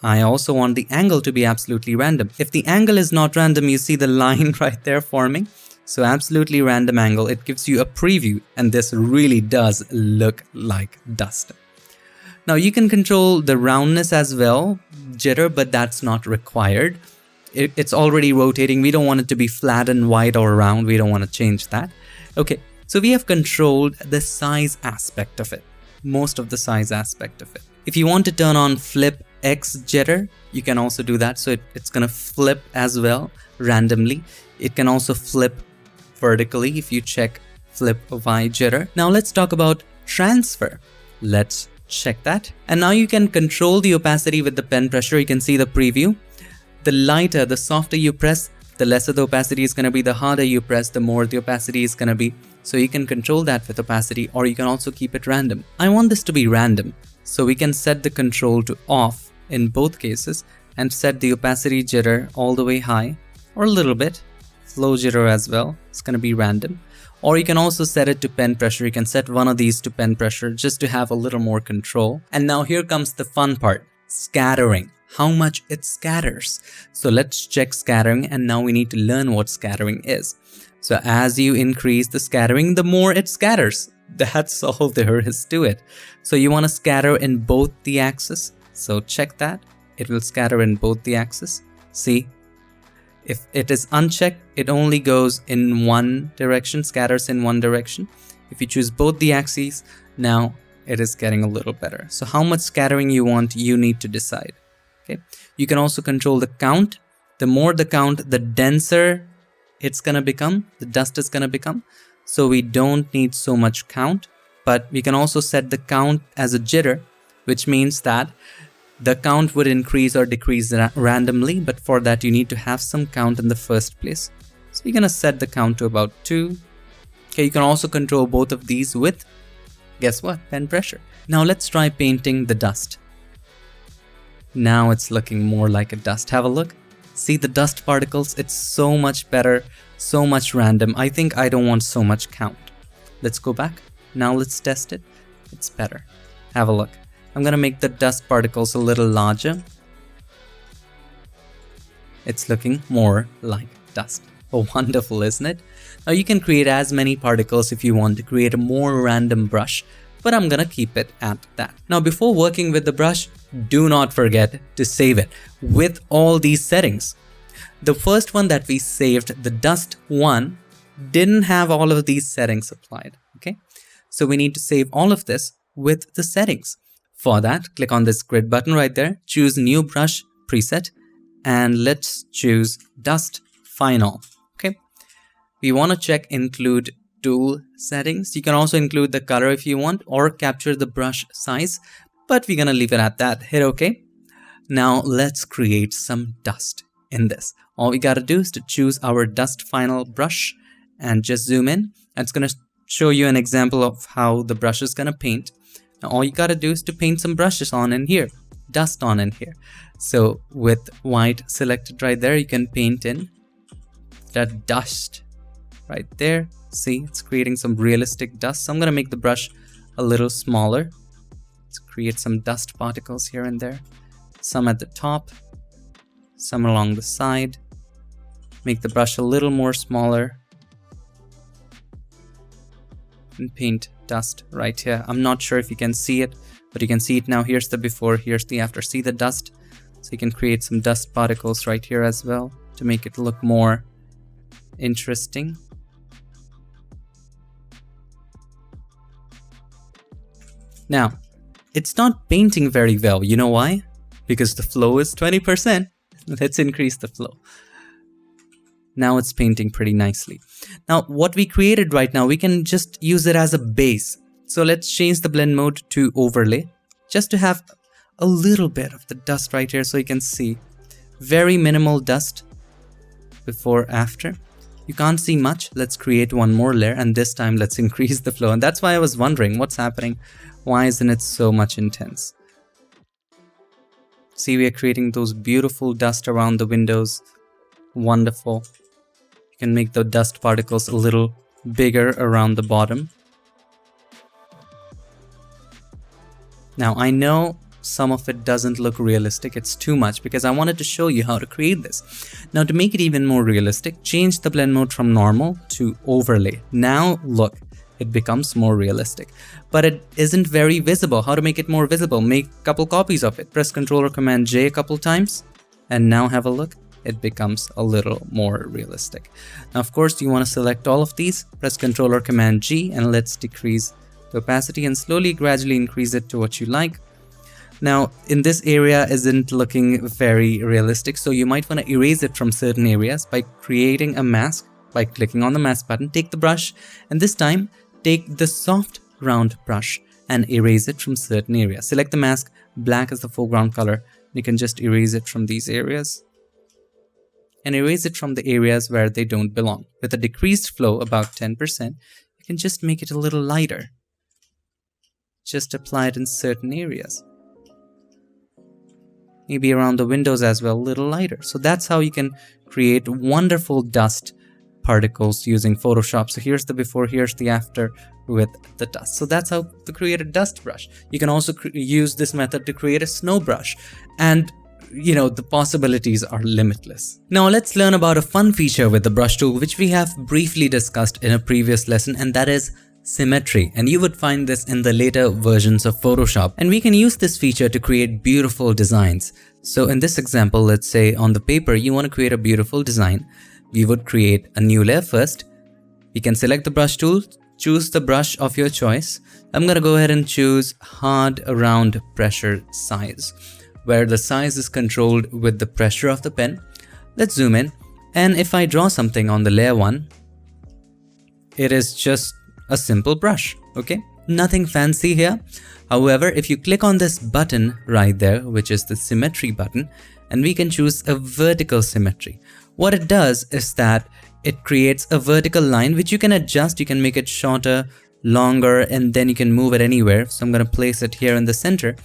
I also want the angle to be absolutely random. If the angle is not random, you see the line right there forming. So absolutely random angle, it gives you a preview, and this really does look like dust. Now you can control the roundness as well, jitter, but that's not required. It's already rotating. We don't want it to be flat and white or round. We don't want to change that. Okay, so we have controlled the size aspect of it, most of the size aspect of it. If you want to turn on flip X jitter, you can also do that. So it's going to flip as well randomly. It can also flip vertically if you check flip of eye jitter. Now let's talk about transfer. Let's check that. And now you can control the opacity with the pen pressure. You can see the preview. The lighter, the softer you press, the lesser the opacity is going to be. The harder you press, the more the opacity is going to be. So you can control that with opacity, or you can also keep it random. I want this to be random, so we can set the control to off in both cases and set the opacity jitter all the way high, or a little bit, flow jitter as well. It's going to be random. Or you can also set it to pen pressure. You can set one of these to pen pressure just to have a little more control. And now here comes the fun part, scattering. How much it scatters. So let's check scattering, and now we need to learn what scattering is. So as you increase the scattering, the more it scatters. That's all there is to it. So you want to scatter in both the axes. So check that. It will scatter in both the axes. See? If it is unchecked, it only goes in one direction, scatters in one direction. If you choose both the axes, now it is getting a little better. So how much scattering you want, you need to decide. Okay. You can also control the count. The more the count, the denser it's gonna become, the dust is gonna become. So we don't need so much count, but we can also set the count as a jitter, which means that the count would increase or decrease randomly, but for that you need to have some count in the first place. So you're gonna set the count to about 2. Okay, you can also control both of these with, guess what, pen pressure. Now let's try painting the dust. Now it's looking more like a dust. Have a look. See the dust particles? It's so much better, so much random. I think I don't want so much count. Let's go back. Now let's test it. It's better. Have a look. I'm gonna make the dust particles a little larger. It's looking more like dust. Oh, wonderful, isn't it? Now you can create as many particles if you want to create a more random brush, but I'm gonna keep it at that. Now before working with the brush, do not forget to save it with all these settings. The first one that we saved, the dust one, didn't have all of these settings applied. Okay, so we need to save all of this with the settings. For that, click on this grid button right there, choose new brush preset, and let's choose dust final. Okay, we want to check include tool settings. You can also include the color if you want, or capture the brush size, but we're gonna leave it at that. Hit OK. Now let's create some dust in this. All we gotta do is to choose our dust final brush and just zoom in. And it's gonna show you an example of how the brush is gonna paint. Now all you gotta do is to paint some brushes on in here, dust on in here. So with white selected right there, you can paint in that dust right there. See, it's creating some realistic dust. So I'm gonna make the brush a little smaller. Let's create some dust particles here and there. Some at the top, some along the side. Make the brush a little more smaller. And paint dust right here. I'm not sure if you can see it, but you can see it now. Here's the before, here's the after. See the dust? So you can create some dust particles right here as well to make it look more interesting. Now, it's not painting very well. You know why? Because the flow is 20%. Let's increase the flow. Now it's painting pretty nicely. Now, what we created right now, we can just use it as a base. So let's change the blend mode to overlay, just to have a little bit of the dust right here so you can see. Very minimal dust before, after. You can't see much. Let's create one more layer, and this time let's increase the flow. And that's why I was wondering what's happening. Why isn't it so much intense? See, we are creating those beautiful dust around the windows. Wonderful. You can make the dust particles a little bigger around the bottom. Now, I know some of it doesn't look realistic. It's too much because I wanted to show you how to create this. Now, to make it even more realistic, change the blend mode from normal to overlay. Now, look. It becomes more realistic, but it isn't very visible. How to make it more visible? Make a couple copies of it. Press Ctrl or Command J a couple times, and now have a look. It becomes a little more realistic. Now, of course, you want to select all of these. Press Ctrl or Command G, and let's decrease the opacity and slowly, gradually increase it to what you like. Now, in this area isn't looking very realistic, so you might want to erase it from certain areas by creating a mask by clicking on the mask button. Take the brush and this time take the soft round brush and erase it from certain areas. Select the mask, black is the foreground color. You can just erase it from these areas and erase it from the areas where they don't belong. With a decreased flow, about 10%, you can just make it a little lighter. Just apply it in certain areas. Maybe around the windows as well, a little lighter. So that's how you can create wonderful dust particles using Photoshop. So here's the before, here's the after with the dust. So that's how to create a dust brush. You can also use this method to create a snow brush, and you know, the possibilities are limitless. Now let's learn about a fun feature with the brush tool, which we have briefly discussed in a previous lesson, and that is symmetry. And you would find this in the later versions of Photoshop, and we can use this feature to create beautiful designs. So in this example, let's say on the paper you want to create a beautiful design. We would create a new layer first. We can select the brush tool, choose the brush of your choice. I'm gonna go ahead and choose hard round pressure size, where the size is controlled with the pressure of the pen. Let's zoom in, and if I draw something on the layer 1, it is just a simple brush, okay? Nothing fancy here. However, if you click on this button right there, which is the symmetry button, and we can choose a vertical symmetry. What it does is that it creates a vertical line which you can adjust. You can make it shorter, longer, and then you can move it anywhere. So I'm going to place it here in the center.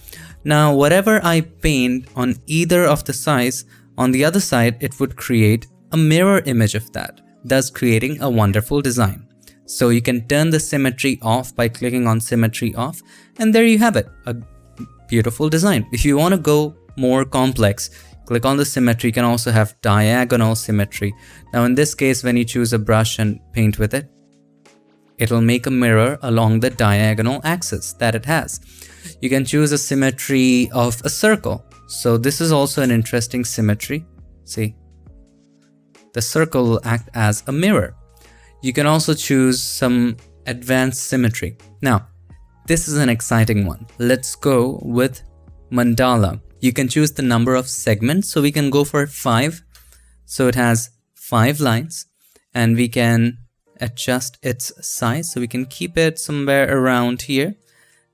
Now, whatever I paint on either of the sides, on the other side, it would create a mirror image of that, thus creating a wonderful design. So you can turn the symmetry off by clicking on symmetry off, and there you have it, a beautiful design. If you want to go more complex, click on the symmetry. You can also have diagonal symmetry. Now in this case, when you choose a brush and paint with it, it'll make a mirror along the diagonal axis that it has. You can choose a symmetry of a circle. So this is also an interesting symmetry. See, the circle will act as a mirror. You can also choose some advanced symmetry. Now, this is an exciting one. Let's go with mandala. You can choose the number of segments. So we can go for 5. So it has 5 lines, and we can adjust its size. So we can keep it somewhere around here,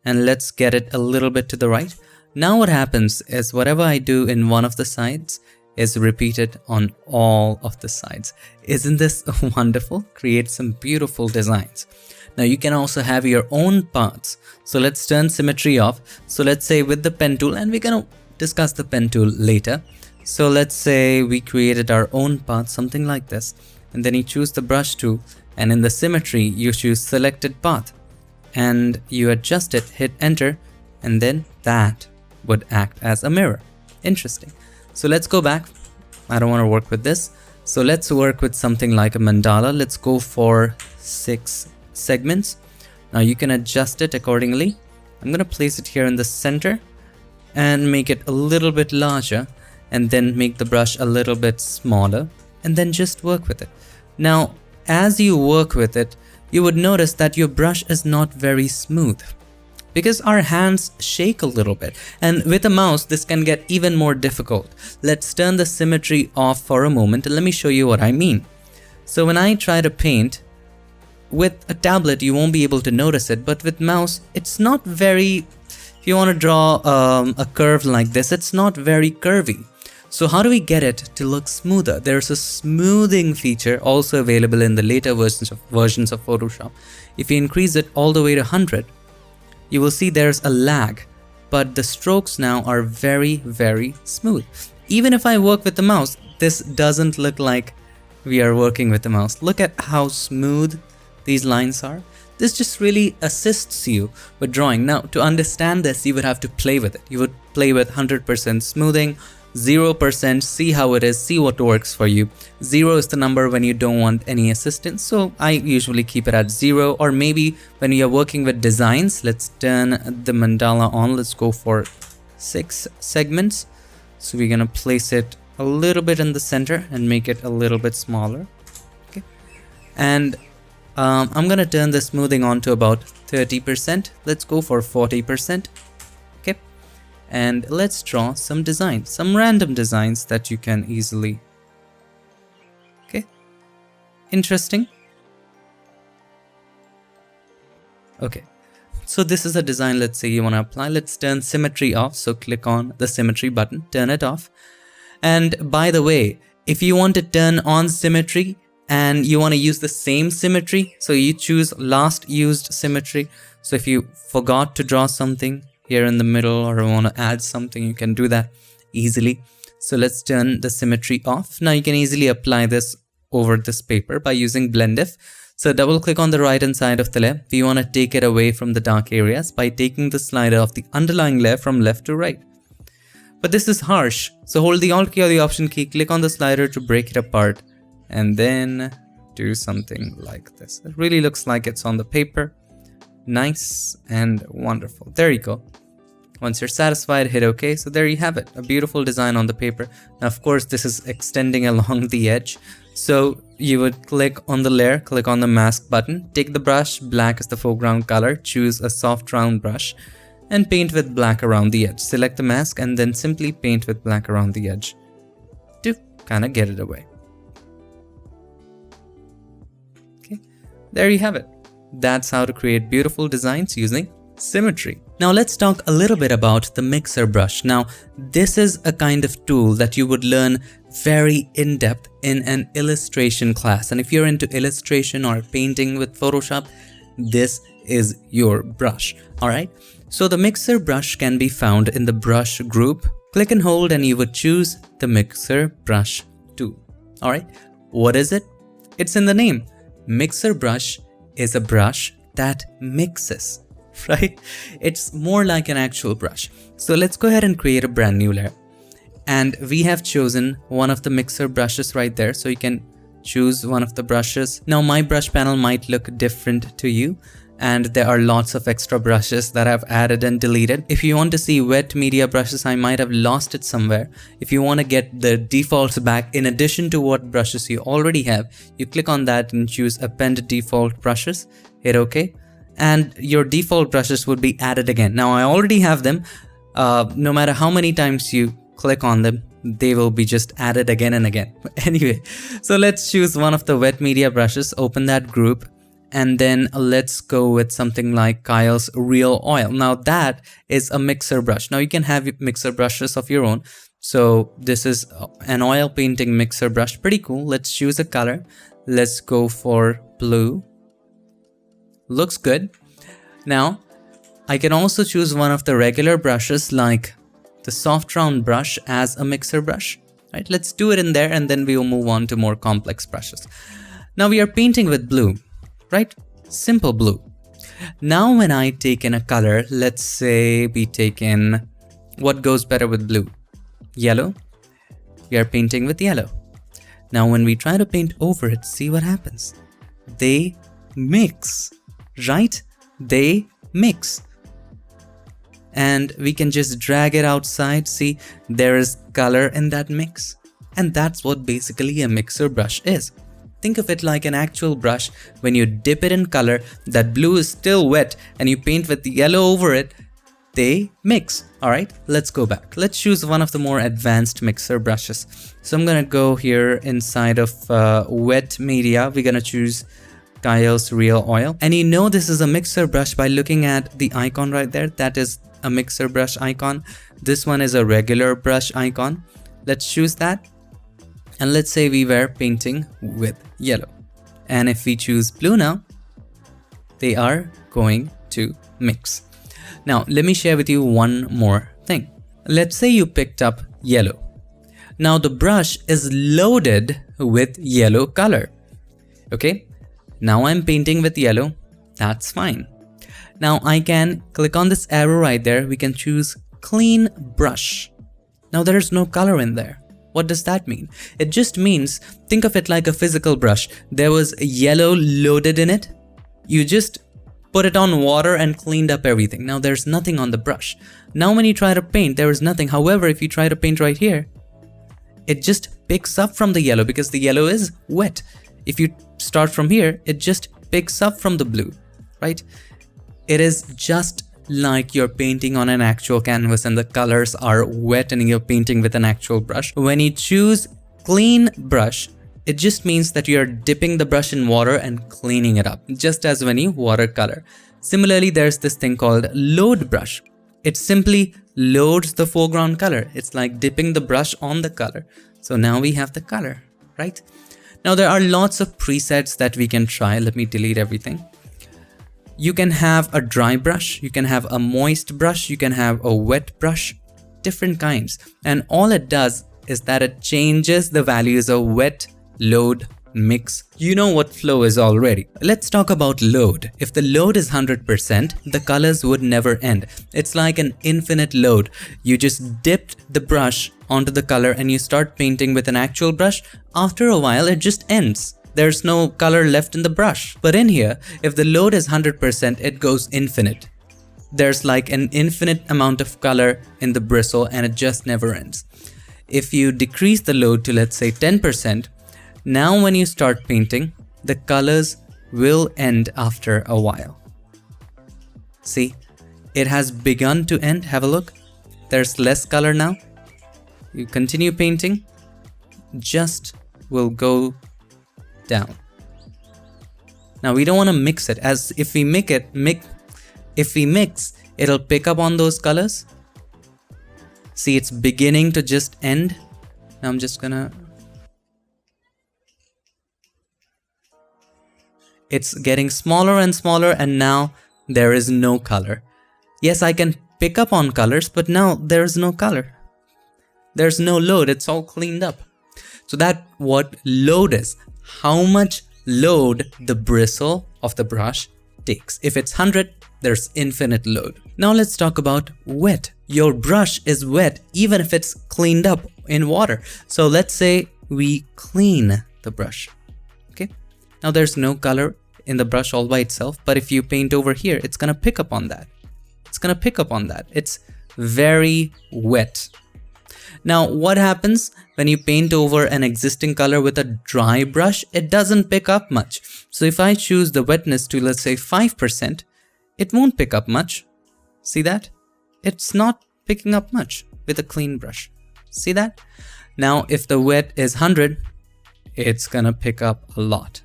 and let's get it a little bit to the right. Now what happens is whatever I do in one of the sides is repeated on all of the sides. Isn't this wonderful? Create some beautiful designs. Now you can also have your own parts. So let's turn symmetry off. So let's say with the pen tool, and we're gonna discuss the pen tool later. So let's say we created our own path, something like this, and then you choose the brush tool, and in the symmetry you choose selected path and you adjust it, hit enter, and then that would act as a mirror. Interesting. So let's go back. I don't want to work with this. So let's work with something like a mandala. Let's go for 6 segments. Now you can adjust it accordingly. I'm going to place it here in the center and make it a little bit larger, and then make the brush a little bit smaller, and then just work with it. Now, as you work with it, you would notice that your brush is not very smooth because our hands shake a little bit, and with a mouse this can get even more difficult. Let's turn the symmetry off for a moment and let me show you what I mean. So when I try to paint with a tablet, you won't be able to notice it, but with mouse it's not very, if you want to draw a curve like this, it's not very curvy. So how do we get it to look smoother? There's a smoothing feature also available in the later versions of Photoshop. If you increase it all the way to 100, you will see there's a lag, but the strokes now are very, very smooth. Even if I work with the mouse, this doesn't look like we are working with the mouse. Look at how smooth these lines are. This just really assists you with drawing. Now, to understand this, you would have to play with it. You would play with 100% smoothing, 0%, see how it is, see what works for you. 0 is the number when you don't want any assistance, so I usually keep it at 0. Or maybe when you're working with designs, let's turn the mandala on. Let's go for 6 segments. So we're gonna place it a little bit in the center and make it a little bit smaller. Okay, and I'm gonna turn the smoothing on to about 30%. Let's go for 40%. Okay, and let's draw some designs, some random designs that you can easily. Okay, Interesting. Okay, so this is a design. Let's say you want to apply. Let's turn symmetry off. So click on the symmetry button, turn it off. And by the way, if you want to turn on symmetry and you want to use the same symmetry, so you choose last used symmetry. So if you forgot to draw something here in the middle or want to add something, you can do that easily. So let's turn the symmetry off. Now you can easily apply this over this paper by using blend if. So double click on the right hand side of the layer. We want to take it away from the dark areas by taking the slider of the underlying layer from left to right. But this is harsh. So hold the Alt key or the Option key, click on the slider to break it apart, and then do something like this. It really looks like it's on the paper. Nice and wonderful. There you go. Once you're satisfied, hit OK. So there you have it, a beautiful design on the paper. Now, of course, this is extending along the edge. So you would click on the layer, click on the mask button, take the brush, black is the foreground color, choose a soft round brush and paint with black around the edge. Select the mask and then simply paint with black around the edge to kind of get it away. Okay, there you have it. That's how to create beautiful designs using symmetry. Now let's talk a little bit about the mixer brush. Now this is a kind of tool that you would learn very in depth in an illustration class, and if you're into illustration or painting with Photoshop, this is your brush. Alright, so the mixer brush can be found in the brush group. Click and hold and you would choose the mixer brush tool. Alright, what is it? It's in the name. Mixer brush is a brush that mixes, right? It's more like an actual brush. So let's go ahead and create a brand new layer. And we have chosen one of the mixer brushes right there. So you can choose one of the brushes. Now my brush panel might look different to you, and there are lots of extra brushes that I've added and deleted. If you want to see wet media brushes, I might have lost it somewhere. If you want to get the defaults back in addition to what brushes you already have, you click on that and choose append default brushes, hit OK. And your default brushes would be added again. Now I already have them. No matter how many times you click on them, they will be just added again and again. Anyway, so let's choose one of the wet media brushes, open that group, and then let's go with something like Kyle's Real Oil. Now that is a mixer brush. Now you can have mixer brushes of your own. So this is an oil painting mixer brush, pretty cool. Let's choose a color. Let's go for blue. Looks good. Now I can also choose one of the regular brushes like the soft round brush as a mixer brush, right? Let's do it in there and then we will move on to more complex brushes. Now we are painting with blue, right? Simple blue. Now when I take in a color, let's say we take in, what goes better with blue? Yellow. We are painting with yellow. Now when we try to paint over it, see what happens. They mix, right? They mix. And we can just drag it outside. See, there is color in that mix. And that's what basically a mixer brush is. Think of it like an actual brush. When you dip it in color, that blue is still wet and you paint with the yellow over it, they mix. Alright, let's go back. Let's choose one of the more advanced mixer brushes. So I'm gonna go here inside of wet media. We're gonna choose Kyle's Real Oil. And you know this is a mixer brush by looking at the icon right there. That is a mixer brush icon. This one is a regular brush icon. Let's choose that. And let's say we were painting with yellow. And if we choose blue now, they are going to mix. Now, let me share with you one more thing. Let's say you picked up yellow. Now the brush is loaded with yellow color. Okay. Now I'm painting with yellow. That's fine. Now I can click on this arrow right there. We can choose clean brush. Now there is no color in there. What does that mean? It just means, think of it like a physical brush. There was yellow loaded in it. You just put it on water and cleaned up everything. Now there's nothing on the brush. Now when you try to paint, there is nothing. However, if you try to paint right here, it just picks up from the yellow because the yellow is wet. If you start from here, it just picks up from the blue, right? It is just like you're painting on an actual canvas and the colors are wet and you're painting with an actual brush. When you choose clean brush, It just means that you're dipping the brush in water and cleaning it up, just as when you watercolor. Similarly, there's this thing called load brush. It simply loads the foreground color. It's like dipping the brush on the color. So now we have the color, right? Now there are lots of presets that we can try. Let me delete everything. You can have a dry brush, you can have a moist brush, you can have a wet brush, different kinds. And all it does is that it changes the values of wet, load, mix. You know what flow is already. Let's talk about load. If the load is 100%, the colors would never end. It's like an infinite load. You just dipped the brush onto the color and you start painting with an actual brush. After a while, it just ends. There's no color left in the brush. But in here, if the load is 100%, it goes infinite. There's like an infinite amount of color in the bristle and it just never ends. If you decrease the load to, let's say, 10%, now when you start painting, the colors will end after a while. See, it has begun to end. Have a look. There's less color now. You continue painting, just will go down. Now we don't want to mix it, as if we mix, it'll pick up on those colors. See, it's beginning to just end. Now I'm just gonna... It's getting smaller and smaller and now there is no color. Yes, I can pick up on colors, but now there's no color. There's no load, it's all cleaned up. So that's what load is. How much load the bristle of the brush takes. If it's 100, there's infinite load. Now let's talk about wet. Your brush is wet even if it's cleaned up in water. So let's say we clean the brush. Okay. Now there's no color in the brush all by itself, but if you paint over here, it's gonna pick up on that. It's gonna pick up on that. It's very wet. Now what happens when you paint over an existing color with a dry brush? It doesn't pick up much. So if I choose the wetness to, let's say, 5%, it won't pick up much. See that? It's not picking up much with a clean brush. See that? Now if the wet is 100, it's gonna pick up a lot.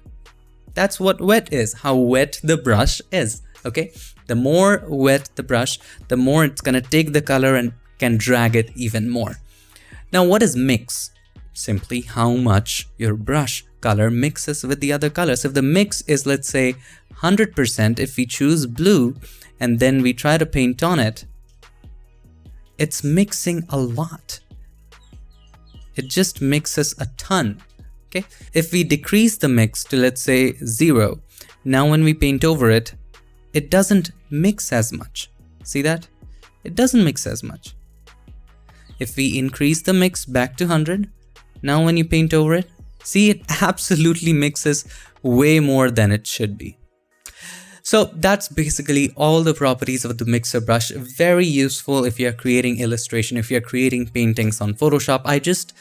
That's what wet is, how wet the brush is, okay? The more wet the brush, the more it's gonna take the color and can drag it even more. Now what is mix? Simply how much your brush color mixes with the other colors. If the mix is, let's say, 100%, if we choose blue and then we try to paint on it, it's mixing a lot. It just mixes a ton. Okay. If we decrease the mix to, let's say, 0, now when we paint over it, it doesn't mix as much. See that? It doesn't mix as much. If we increase the mix back to 100, now when you paint over it, see, it absolutely mixes way more than it should be. So that's basically all the properties of the mixer brush. Very useful if you're creating illustration, if you're creating paintings on Photoshop. I just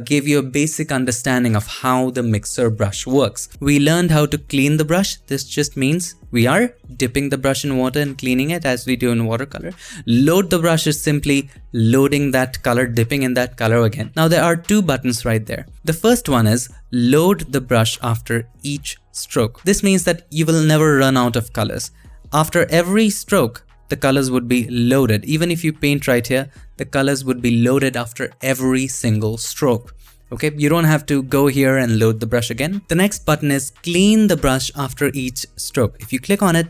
gave you a basic understanding of how the mixer brush works. We learned how to clean the brush. This just means we are dipping the brush in water and cleaning it as we do in watercolor. Load the brush is simply loading that color, dipping in that color again. Now there are two buttons right there. The first one is load the brush after each stroke. This means that you will never run out of colors. After every stroke, the colors would be loaded. Even if you paint right here, the colors would be loaded after every single stroke. Okay, you don't have to go here and load the brush again. The next button is clean the brush after each stroke. If you click on it,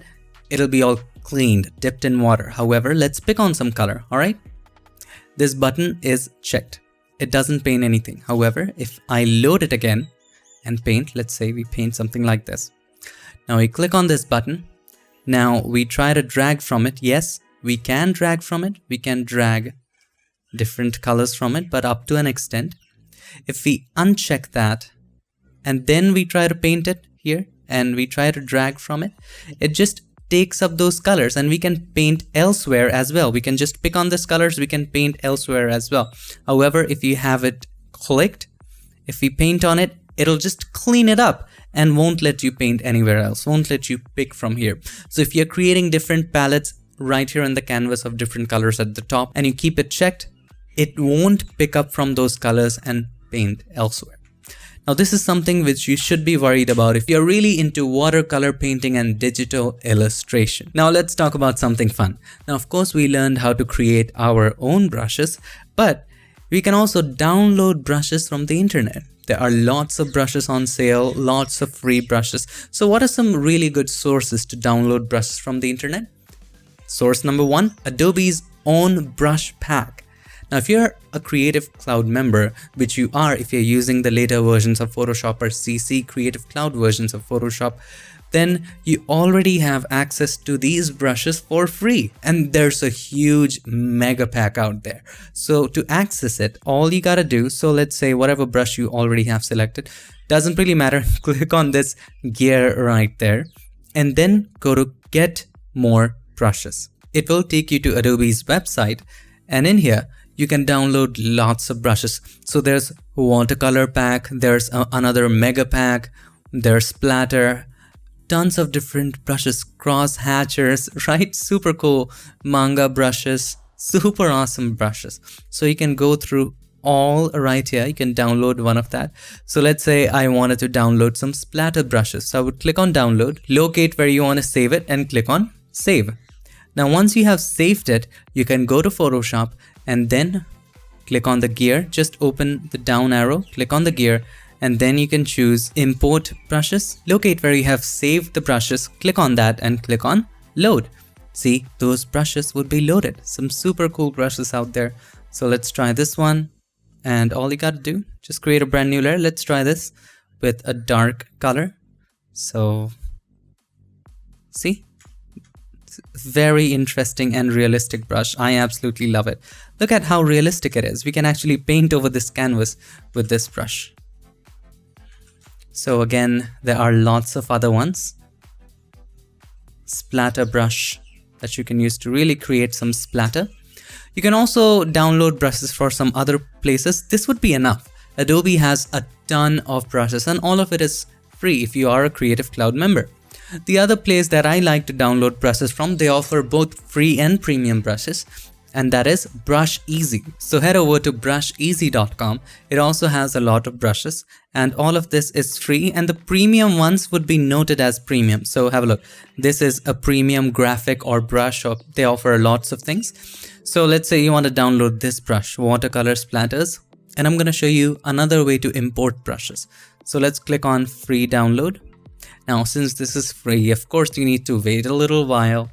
it'll be all cleaned, dipped in water. However, let's pick on some color, all right? This button is checked. It doesn't paint anything. However, if I load it again and paint, let's say we paint something like this. Now we click on this button. Now we try to drag from it. Yes, we can drag from it. We can drag different colors from it, but up to an extent. If we uncheck that and then we try to paint it here and we try to drag from it, it just takes up those colors and we can paint elsewhere as well. We can just pick on these colors, we can paint elsewhere as well. However, if you have it clicked, if we paint on it, it'll just clean it up and won't let you paint anywhere else, won't let you pick from here. So if you're creating different palettes right here on the canvas of different colors at the top and you keep it checked, it won't pick up from those colors and paint elsewhere. Now this is something which you should be worried about if you're really into watercolor painting and digital illustration. Now let's talk about something fun. Now of course we learned how to create our own brushes, but we can also download brushes from the internet. There are lots of brushes on sale, lots of free brushes. So what are some really good sources to download brushes from the internet? Source number 1, Adobe's own brush pack. Now, if you're a Creative Cloud member, which you are if you're using the later versions of Photoshop or CC Creative Cloud versions of Photoshop, then you already have access to these brushes for free. And there's a huge mega pack out there. So to access it, all you gotta do, so let's say whatever brush you already have selected, doesn't really matter, click on this gear right there, and then go to Get More Brushes. It will take you to Adobe's website, and in here, you can download lots of brushes. So there's watercolor pack, there's another mega pack, there's splatter, tons of different brushes, cross hatchers, right? Super cool manga brushes, super awesome brushes. So you can go through all right here. You can download one of that. So let's say I wanted to download some splatter brushes. So I would click on download, locate where you want to save it, and click on save. Now, once you have saved it, you can go to Photoshop and then click on the gear. Just open the down arrow, click on the gear, and then you can choose import brushes. Locate where you have saved the brushes, click on that and click on load. See, those brushes would be loaded. Some super cool brushes out there. So let's try this one. And all you gotta do, just create a brand new layer. Let's try this with a dark color. So see? Very interesting and realistic brush. I absolutely love it. Look at how realistic it is. We can actually paint over this canvas with this brush. So again, there are lots of other ones. Splatter brush that you can use to really create some splatter. You can also download brushes for some other places. This would be enough. Adobe has a ton of brushes and all of it is free if you are a Creative Cloud member. The other place that I like to download brushes from, they offer both free and premium brushes, and that is Brush Easy. So head over to brusheasy.com. It also has a lot of brushes and all of this is free, and the premium ones would be noted as premium. So have a look. This is a premium graphic or brush, or they offer lots of things. So let's say you want to download this brush, watercolor splatters, and I'm going to show you another way to import brushes. So let's click on free download. Now, since this is free, of course, you need to wait a little while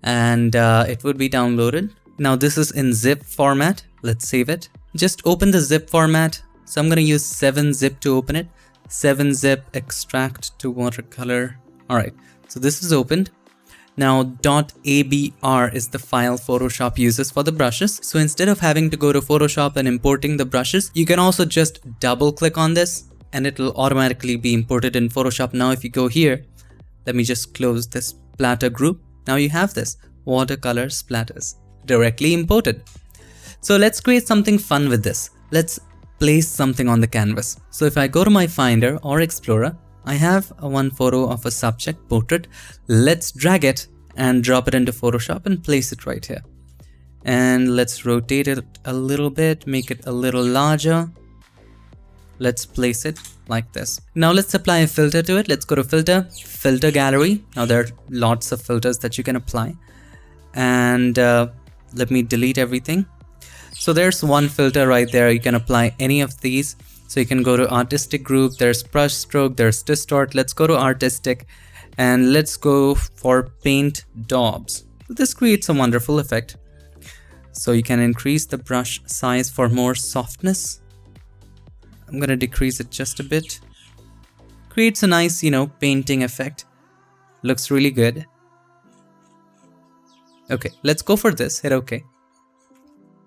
and it would be downloaded. Now, this is in zip format. Let's save it. Just open the zip format. So I'm going to use 7-zip to open it. 7-zip extract to watercolor. All right. So this is opened. Now, .abr is the file Photoshop uses for the brushes. So instead of having to go to Photoshop and importing the brushes, you can also just double click on this and it will automatically be imported in Photoshop. Now, if you go here, let me just close this splatter group. Now you have this watercolor splatters directly imported. So let's create something fun with this. Let's place something on the canvas. So if I go to my Finder or Explorer, I have one photo of a subject portrait. Let's drag it and drop it into Photoshop and place it right here. And let's rotate it a little bit, make it a little larger. Let's place it like this. Now let's apply a filter to it. Let's go to filter, filter gallery. Now there are lots of filters that you can apply. And let me delete everything. So there's one filter right there. You can apply any of these. So you can go to artistic group. There's brush stroke, there's distort. Let's go to artistic and let's go for paint daubs. This creates a wonderful effect. So you can increase the brush size for more softness. I'm going to decrease it just a bit. Creates a nice, painting effect. Looks really good. Okay, let's go for this. Hit OK.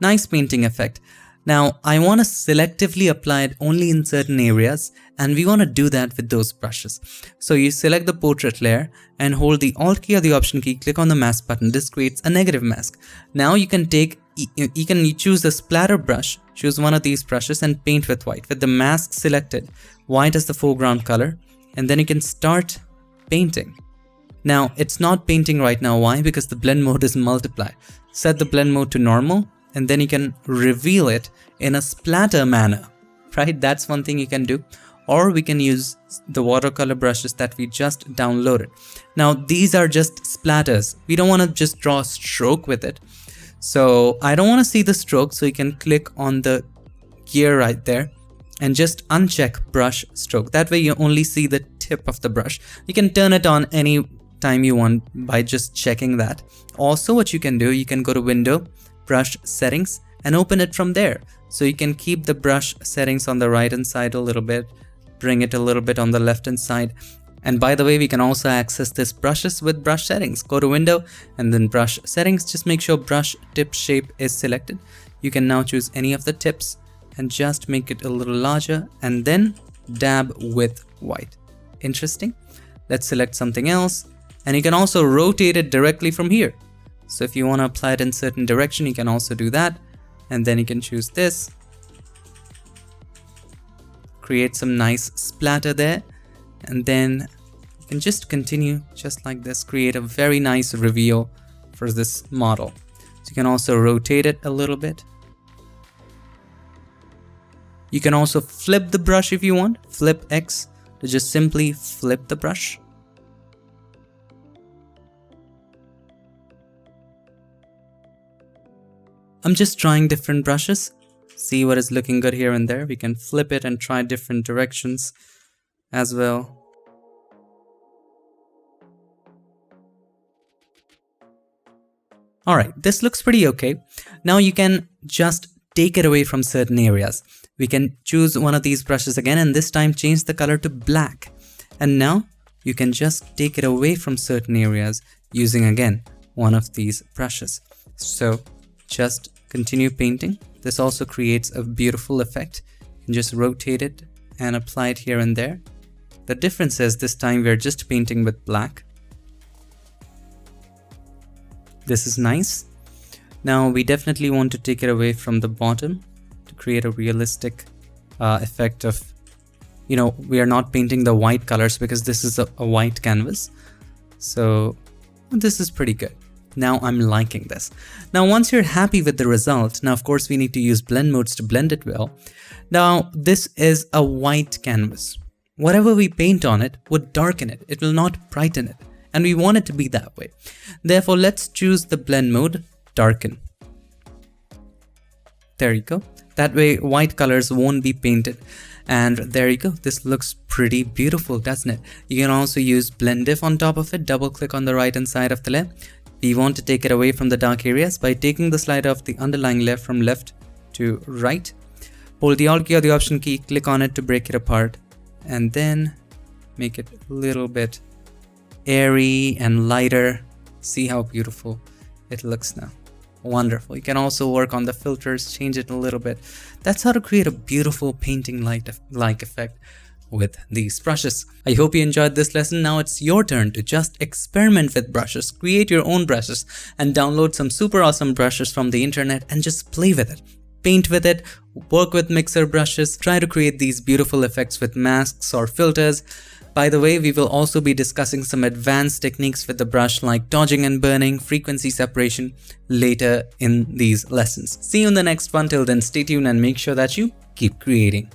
Nice painting effect. Now, I want to selectively apply it only in certain areas, and we want to do that with those brushes. So you select the portrait layer and hold the Alt key or the Option key, click on the mask button. This creates a negative mask. Now you can choose the splatter brush, choose one of these brushes and paint with white. With the mask selected, white is the foreground color, and then you can start painting. Now, it's not painting right now. Why? Because the blend mode is multiply. Set the blend mode to normal, and then you can reveal it in a splatter manner, right? That's one thing you can do. or we can use the watercolor brushes that we just downloaded. Now these are just splatters. We don't want to just draw a stroke with it. So I don't want to see the stroke, so you can click on the gear right there and just uncheck brush stroke. That way you only see the tip of the brush. You can turn it on any time you want by just checking that. Also what you can do, you can go to Window, Brush Settings, and open it from there. So you can keep the brush settings on the right hand side a little bit, bring it a little bit on the left hand side. And by the way, we can also access this brushes with brush settings. Go to Window and then Brush Settings. Just make sure brush tip shape is selected. You can now choose any of the tips and just make it a little larger and then dab with white. Interesting. Let's select something else, and you can also rotate it directly from here. So if you want to apply it in certain direction, you can also do that. And then you can choose this. Create some nice splatter there. And then you can just continue just like this. Create a very nice reveal for this model. So you can also rotate it a little bit. You can also flip the brush if you want. Flip X to just simply flip the brush. I'm just trying different brushes. See what is looking good here and there. We can flip it and try different directions as well. Alright, this looks pretty okay. Now you can just take it away from certain areas. We can choose one of these brushes again and this time change the color to black. And now you can just take it away from certain areas using again one of these brushes. So just continue painting. This also creates a beautiful effect. You can just rotate it and apply it here and there. The difference is this time we're just painting with black. This is nice. Now we definitely want to take it away from the bottom to create a realistic effect of, you know, we are not painting the white colors because this is a white canvas. So this is pretty good. Now I'm liking this. Now once you're happy with the result, now of course we need to use blend modes to blend it well. Now this is a white canvas. Whatever we paint on it would darken it. It will not brighten it. And we want it to be that way. Therefore, let's choose the blend mode, darken. There you go. That way white colors won't be painted. And there you go. This looks pretty beautiful, doesn't it? You can also use blend diff on top of it. Double click on the right hand side of the layer. We want to take it away from the dark areas by taking the slider of the underlying layer from left to right. Hold the Alt key or the Option key, click on it to break it apart, and then make it a little bit airy and lighter. See how beautiful it looks now. Wonderful. You can also work on the filters, change it a little bit. That's how to create a beautiful painting like effect with these brushes. I hope you enjoyed this lesson. Now it's your turn to just experiment with brushes, create your own brushes, and download some super awesome brushes from the internet and just play with it. Paint with it, work with mixer brushes, try to create these beautiful effects with masks or filters. By the way, we will also be discussing some advanced techniques with the brush like dodging and burning, frequency separation later in these lessons. See you in the next one. Till then, stay tuned and make sure that you keep creating.